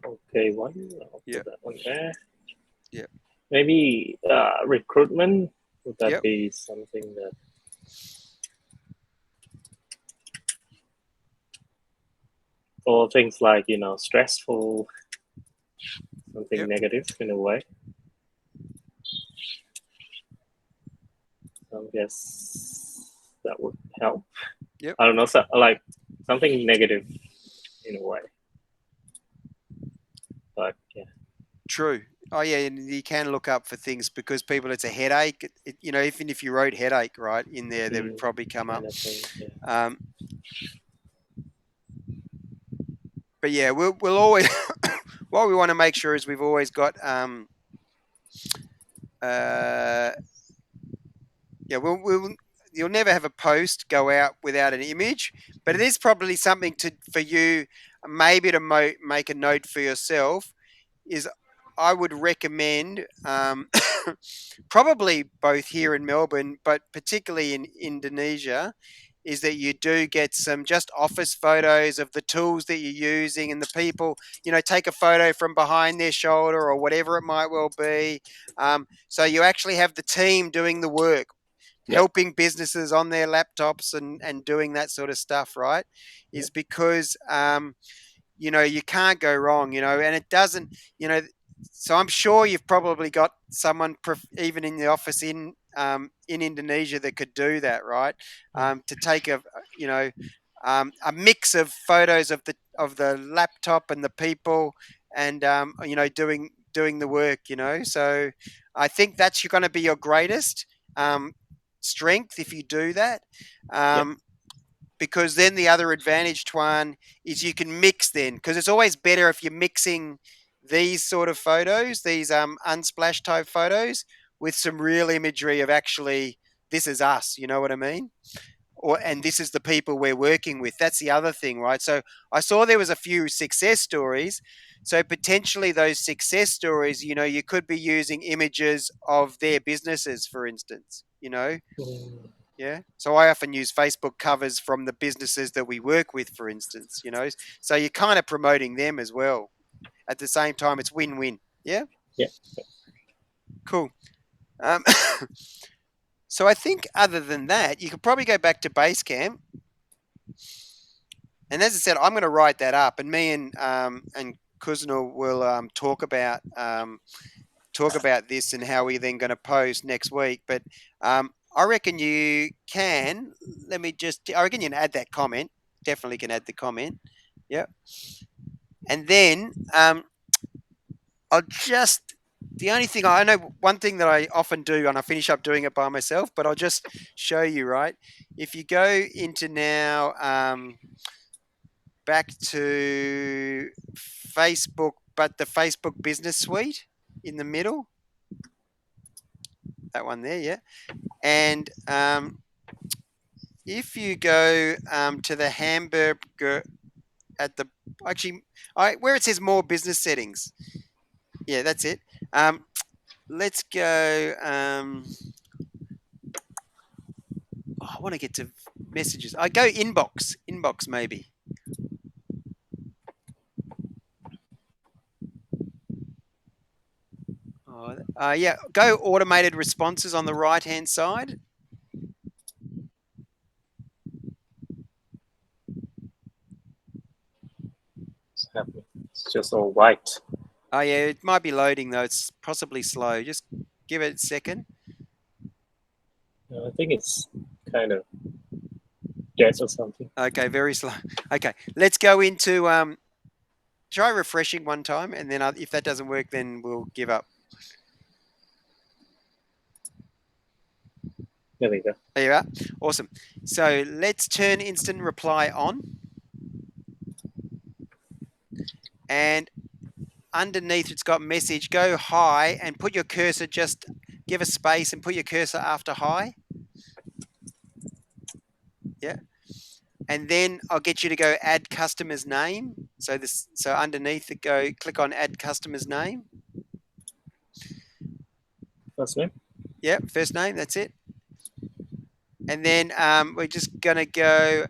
okay one. I'll yeah, put that one there. yeah, Maybe recruitment. Would that yep, be something that, or things like stressful, something yep, negative in a way? I guess that would help. yep. I don't know, so, like something negative in a way. But yeah. True. Oh yeah, and you can look up for things because people, it's a headache. Even if you wrote headache right in there, they would Mm, probably come up. kind of thing. Yeah. Um, but yeah, we'll always what we want to make sure is we've always got uh, yeah, you'll never have a post go out without an image, but it Mm, is probably something to for you maybe to make a note for yourself is I would recommend probably both here in Melbourne, but particularly in Indonesia, is that you do get some just office photos of the tools that you're using and the people. Take a photo from behind their shoulder or whatever it might well be. So you actually have the team doing the work, yeah. helping businesses on their laptops and doing that sort of stuff, right? Yeah. Is because you can't go wrong, and it doesn't, so I'm sure you've probably got someone even in the office in Indonesia that could do that, right? Mm, To take you know a mix of photos of the laptop and the people, and doing the work, so I think that's going to be your greatest um, strength if you do that. yeah. um, because then the other advantage, Tuan, is you can mix then, because it's always better if you're mixing these sort of photos, these unsplash type photos, with some real imagery of actually this is us. You know what I mean? And this is the people we're working with. That's the other thing, right? So I saw there was a few success stories. So potentially those success stories, you could be using images of their businesses, for instance. Mm, Yeah. So I often use Facebook covers from the businesses that we work with, for instance, so you're kind of promoting them as well. At the same time, it's win win. Yeah. yeah. Cool. Um, so I think other than that, you could probably go back to Basecamp. And as I said, I'm going to write that up, and me and Kuznel will talk about this and how we're then going to post next week. But I reckon you can. Let me just. I reckon you can add that comment. Definitely can add the comment. Yep. And then I'll just. The only thing I know, one thing that I often do, and I finish up doing it by myself, but I'll just show you, right? If you go into now back to Facebook, but the Facebook Business Suite in the middle, that one there, yeah. And if you go to the hamburger at the actually, where it says more business settings, yeah, that's it. Let's go. I want to get to messages. I go inbox maybe. Yeah, go automated responses on the right hand side. It's happening. It's just all white. Oh yeah, it might be loading though. It's possibly slow. Just give it a second. I think it's kind of dead or something. Okay, very slow. Okay, let's go into try refreshing one time, and then if that doesn't work, then we'll give up. There we go. There you are. Awesome. So let's turn instant reply on, and underneath it's got message. Go hi and put your cursor. Just give a space and put your cursor after hi. Yeah. And then I'll get you to go add customer's name. So underneath it, go click on add customer's name. First name. Yeah, first name. That's it. And then we're just gonna go.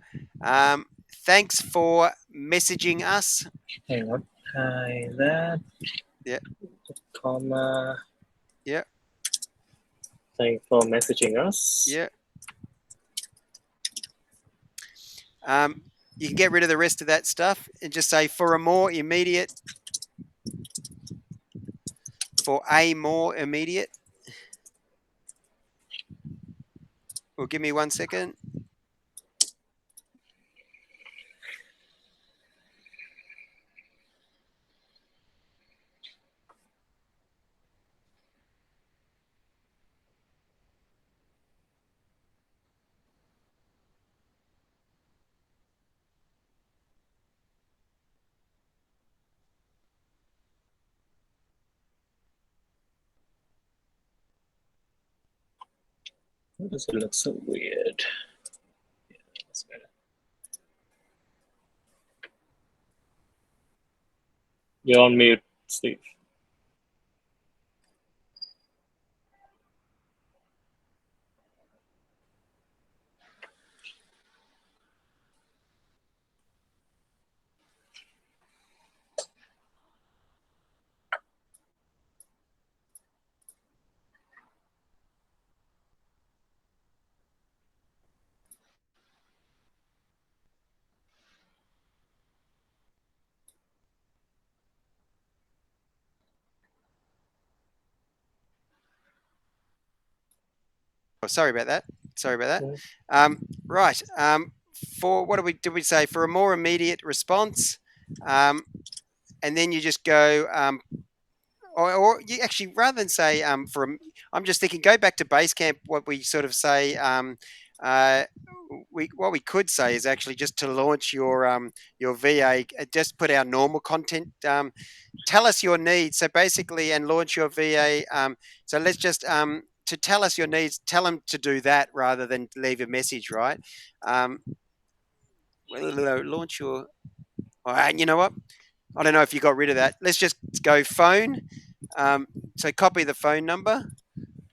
Thanks for messaging us. Hang on. Hi, that. Yeah. Comma. Yeah. Thanks for messaging us. Yeah. Um, you can get rid of the rest of that stuff and just say for a more immediate. Well, give me 1 second. Why does it look so weird? That's better. You're on mute, Steve. Oh, sorry about that. Sorry about that. Yeah. Right. For what did we say? For a more immediate response, um, and then you just go, or you actually rather than say I'm just thinking go back to Basecamp. What we sort of say, uh, we what we could say is actually just to launch your VA, just put our normal content. Tell us your needs. So basically, and launch your VA. So let's just to tell us your needs. Tell them to do that rather than leave a message, right? Um, launch your. And you know what? I don't know if you got rid of that. Let's just go phone. Um, so copy the phone number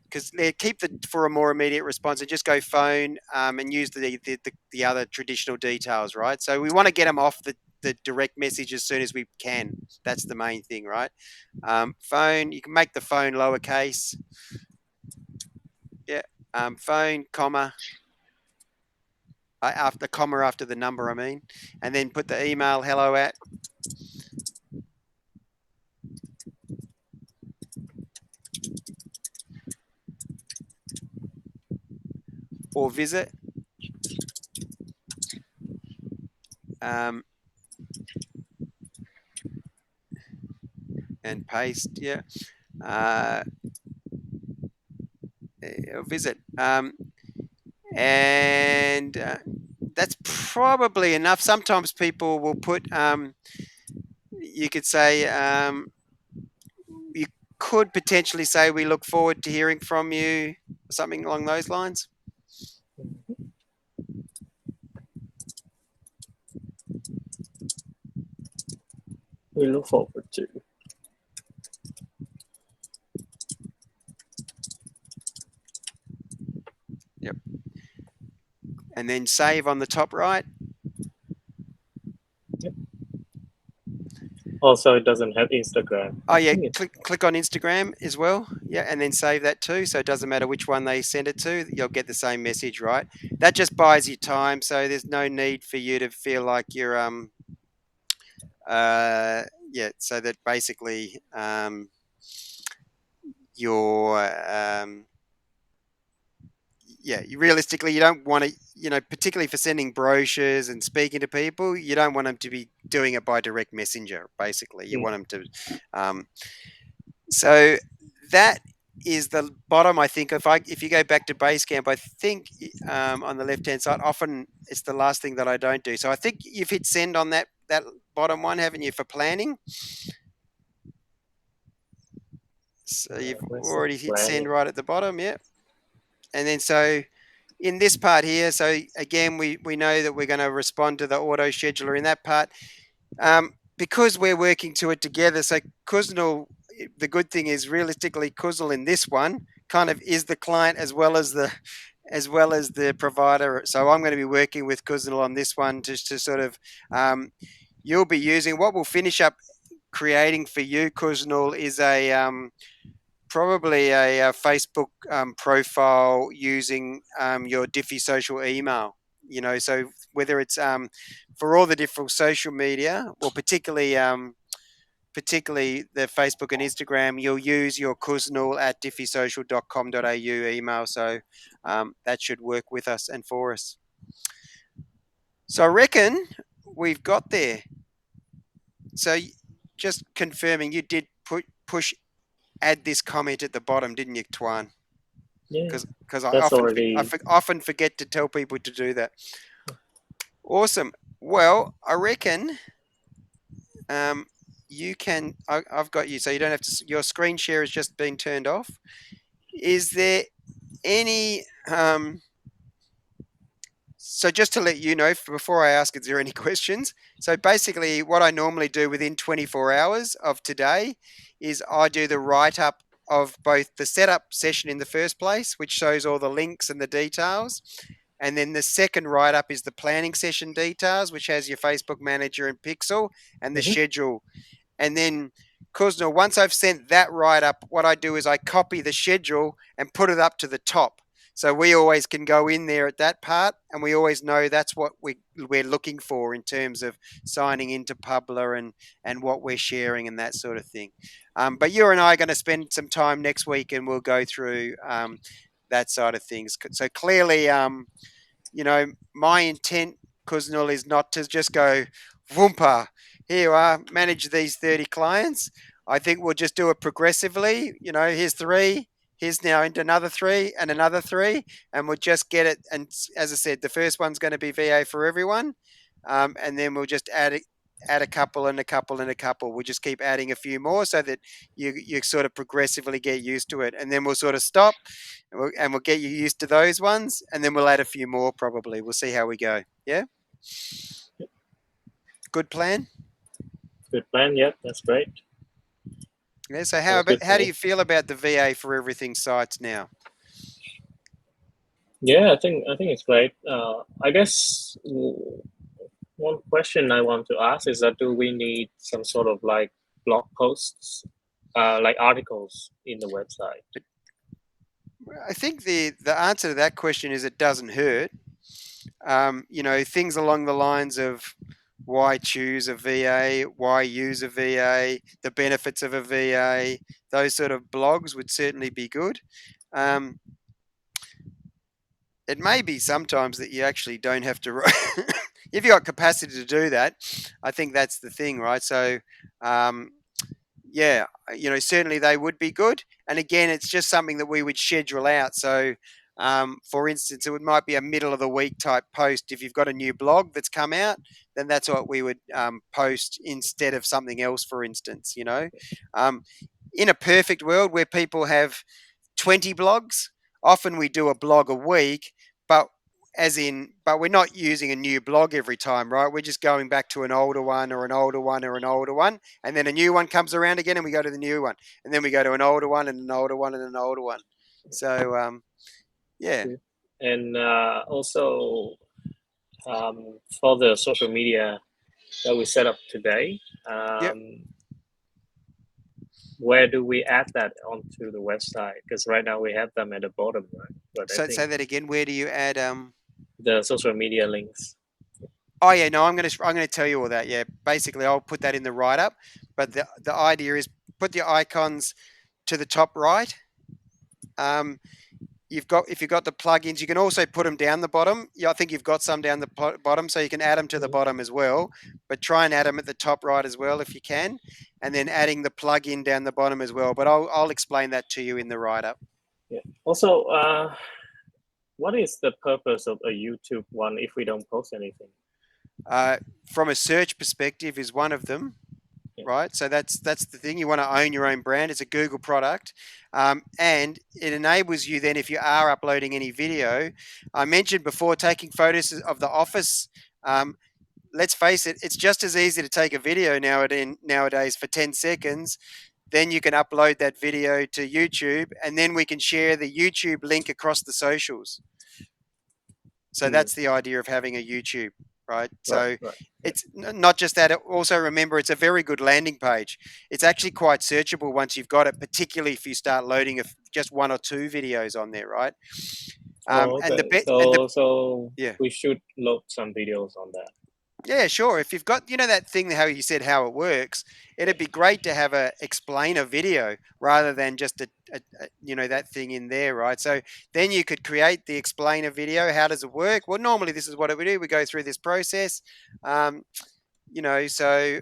because keep the for a more immediate response and just go phone and use the other traditional details, right? So we want to get them off the direct message as soon as we can. That's the main thing, right? Phone, you can make the phone lowercase. Yeah. Phone, comma, after comma after the number, I mean, and then put the email hello at or visit um, and paste. Yeah. Uh, visit. And that's probably enough. Sometimes people will put, you could say, you could potentially say, we look forward to hearing from you, something along those lines. We look forward to. Yep. And then save on the top right. Yep. Also, it doesn't have Instagram. Oh I yeah, think it's click on Instagram as well. Yeah, and then save that too. So it doesn't matter which one they send it to, you'll get the same message, right? That just buys you time, so there's no need for you to feel like you're uh yeah. So that basically you're yeah. Realistically, you don't want to, particularly for sending brochures and speaking to people, you don't want them to be doing it by direct messenger. Basically, you want them to um, So that is the bottom. I think if you go back to Basecamp, I think on the left hand side, often it's the last thing that I don't do. So I think you've hit send on that bottom one, haven't you, for planning? So you've where's the already hit send planning? right at the bottom, yeah. And then so in this part here, so again we know that we're going to respond to the auto scheduler in that part. Because we're working to it together, so Kuznel, the good thing is realistically Kuznel in this one kind of is the client as well as the provider. So I'm going to be working with Kuznel on this one just to sort of you'll be using what we'll finish up creating for you, Kuznel, is a probably a Facebook profile using your Diffy Social email. So whether it's for all the different social media, or particularly the Facebook and Instagram, you'll use your kuznul at diffysocial.com.au email. So that should work with us and for us. So I reckon we've got there. So just confirming, you did push add this comment at the bottom, didn't you, Tuan? Yeah, Because I that's often already. often forget to tell people to do that. Awesome. Well, I reckon um, you can. I've got you, so you don't have to. Your screen share has just been turned off. Is there Any So just to let you know, before I ask, is there any questions? So basically, what I normally do within 24 hours of today is I do the write up of both the setup session in the first place, which shows all the links and the details, and then the second write up is the planning session details, which has your Facebook Manager and Pixel and the Hmm. schedule. And then, Kuznel, once I've sent that write up, what I do is I copy the schedule and put it up to the top. So we always can go in there at that part, and we always know that's what we're looking for in terms of signing into Publer and what we're sharing and that sort of thing. But you and I are going to spend some time next week, and we'll go through that side of things. So clearly, my intent, Kuznul, is not to just go, Whoompa, here you are, manage these 30 clients. I think we'll just do it progressively. Here's three, here's now into another three and another three, and we'll just get it. And as I said, the first one's going to be VA for everyone. And then we'll just add a couple and a couple and a couple. We'll just keep adding a few more so that you sort of progressively get used to it. And then we'll sort of stop and we'll get you used to those ones, and then we'll add a few more probably. We'll see how we go. Yeah, good plan. Good plan. Yep, that's great. Yeah. So Sounds good to how do me. you feel about the VA for everything sites now? Yeah, I think it's great. I guess one question I want to ask is that do we need some sort of like blog posts, like articles in the website? I think the answer to that question is it doesn't hurt. Things along the lines of why choose a VA, why use a VA, the benefits of a VA, those sort of blogs would certainly be good. Um, it may be sometimes that you actually don't have to write. If you've got capacity to do that, I think that's the thing, right? So, um, yeah, certainly they would be good. And again, it's just something that we would schedule out. So, for instance, it might be a middle of the week type post. If you've got a new blog that's come out, then that's what we would post instead of something else, for instance, Um, in a perfect world where people have 20 blogs. Often we do a blog a week, but but we're not using a new blog every time, right? We're just going back to an older one or an older one or an older one. And then a new one comes around again and we go to the new one. And then we go to an older one and an older one and an older one. So, yeah. Good. And also for the social media that we set up today, Yep. where do we add that onto the website? Because right now we have them at the bottom, right? But I So think say that again. Where do you add the social media links. Oh yeah, no, I'm gonna tell you all that. Yeah, basically, I'll put that in the write up. But the idea is put the icons to the top right. Um, if you've got the plugins, you can also put them down the bottom. Yeah, I think you've got some down the bottom, so you can add them to the Mhm. bottom as well. But try and add them at the top right as well if you can, and then adding the plugin down the bottom as well. But I'll explain that to you in the write up. Yeah. Also, what is the purpose of a YouTube one if we don't post anything? Uh, from a search perspective, is one of them. Yeah. Right, so that's the thing. You want to own your own brand. It's a Google product, and it enables you then if you are uploading any video. I mentioned before taking photos of the office. Let's face it, it's just as easy to take a video nowadays for 10 seconds. Then you can upload that video to YouTube, and then we can share the YouTube link across the socials. So Mm. that's the idea of having a YouTube, right? Right. So Right. Yeah. it's not just that. Also, remember, it's a very good landing page. It's actually quite searchable once you've got it, particularly if you start loading just one or two videos on there, right? Oh, And the okay. bit and the So Yeah. we should load some videos on that. Yeah, sure. If you've got, that thing, how you said how it works, it'd be great to have a explainer video rather than just that thing in there, right? So then you could create the explainer video. How does it work? Well, normally this is what we do. We go through this process, um, so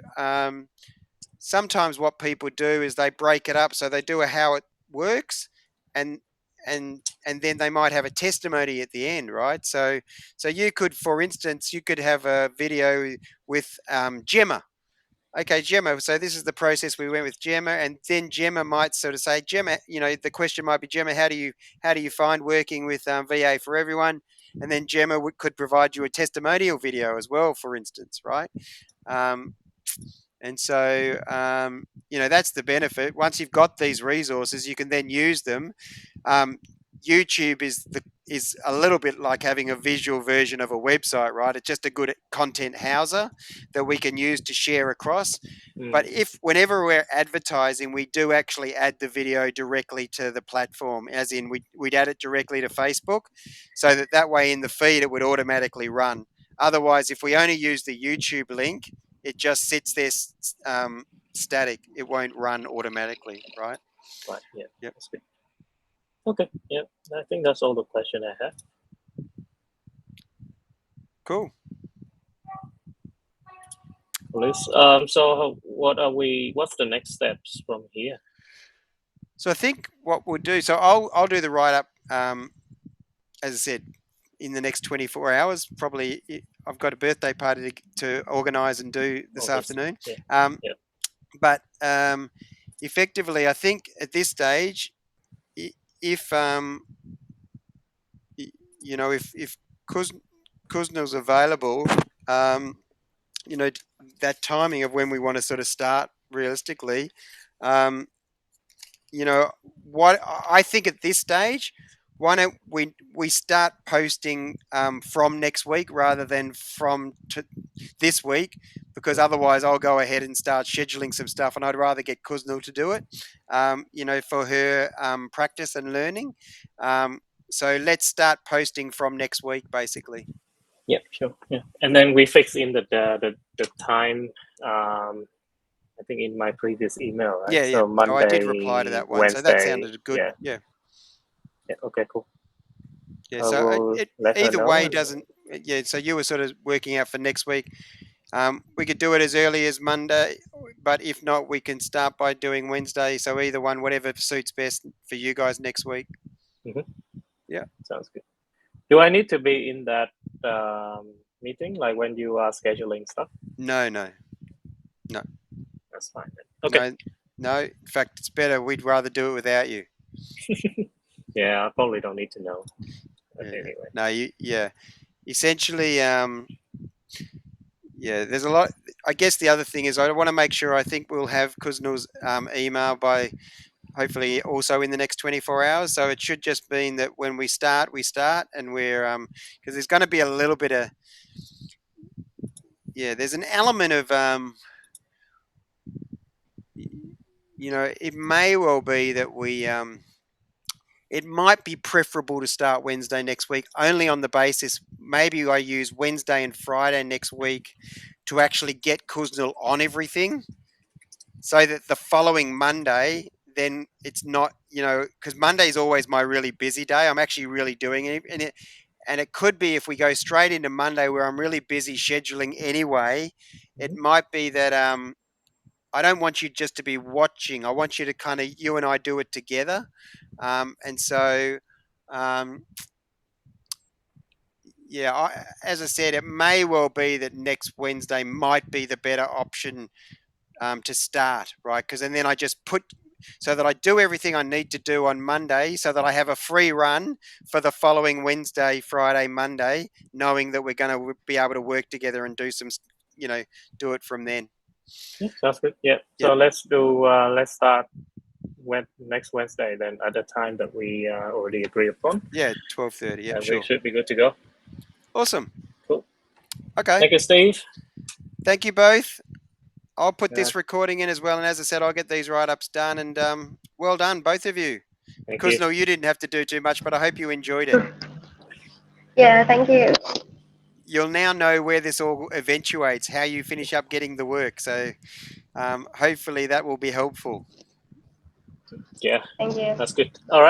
sometimes what people do is they break it up. So they do a how it works, and and then they might have a testimony at the end, right? So you could, for instance, you could have a video with Gemma. okay, Gemma, so this is the process we went with Gemma, and then Gemma might sort of say, Gemma, the question might be, Gemma, how do you find working with VA for everyone? And then Gemma could provide you a testimonial video as well, for instance, right? Um, and so, that's the benefit. Once you've got these resources, you can then use them. um, YouTube is a little bit like having a visual version of a website, right? It's just a good content houser that we can use to share across. But Mm, if whenever we're advertising, we do actually add the video directly to the platform, as in we'd add it directly to Facebook, so that way in the feed it would automatically run. Otherwise, if we only use the YouTube link, it just sits there static. It won't run automatically, right? right. Yeah. Yep. That's good. Okay. Yeah. I think that's all the question I have. Cool. Liz. So what are we? What's the next steps from here? So I think what we'll do. So I'll do the write up. As I said, in the next 24 hours. Probably, I've got a birthday party to organise and do this Oh, that's afternoon. yeah. Um, Yeah. but effectively, I think at this stage, if if Kuznel's available, um, you know, that timing of when we want to sort of start realistically, um, you know what I think at this stage, why don't we start posting from next week rather than from this week, because Mm, otherwise I'll go ahead and start scheduling some stuff, and I'd rather get Kuznel to do it, for her practice and learning. So let's start posting from next week, basically. yeah. Sure. Yeah. And then we fix in the time. Um, I think in my previous email, right? Yeah, yeah. So So I did reply to Monday, that one, so that Wednesday. sounded good. Yeah. Yeah. Yeah. Okay. Cool. Yeah, I so will let her either know. way And doesn't. Yeah, so you were sort of working out for next week. We could do it as early as Monday, but if not, we can start by doing Wednesday. So either one, whatever suits best for you guys next week. mhm, Yeah. sounds good. Do I need to be in that meeting, like when you are scheduling stuff? No, no, no, That's fine. Then. Okay. no, no. In fact, it's better. We'd rather do it without you. Yeah, I probably don't need to know. But Yeah. anyway. No, you. Yeah. Essentially, yeah. There's a lot. I guess the other thing is I want to make sure. I think we'll have Kuznel's email by hopefully also in the next 24 hours. So it should just mean that when we start, and we're because there's going to be a little bit of, yeah, there's an element of it may well be that it might be preferable to start Wednesday next week, only on the basis maybe I use Wednesday and Friday next week to actually get Kuznel on everything, so that the following Monday, then it's not, because Monday is always my really busy day. I'm actually really doing it, and it could be if we go straight into Monday where I'm really busy scheduling anyway. It Mhm. might be that I don't want you just to be watching. I want you to kind of, you and I do it together. And so, um, yeah, as I said, it may well be that next Wednesday might be the better option to start, right? Because and then I just put so that I do everything I need to do on Monday, so that I have a free run for the following Wednesday, Friday, Monday, knowing that we're going to be able to work together and do some, you know, do it from then. Yeah, sounds good. Yeah. Yep. So let's do. Let's start when next Wednesday then at the time that we already agreed upon, Yeah, 12:30. Yep, and we sure. should be good to go. Awesome. Cool. Okay. Thank you, Steve. Thank you both. I'll put Yeah. this recording in as well, and as I said, I'll get these write-ups done. And well done, both of you. Thank you. Kuznel, you didn't have to do too much, but I hope you enjoyed it. Yeah, thank you. You'll now know where this all eventuates, how you finish up getting the work. So hopefully that will be helpful. Yeah, Thank you. that's good. All right.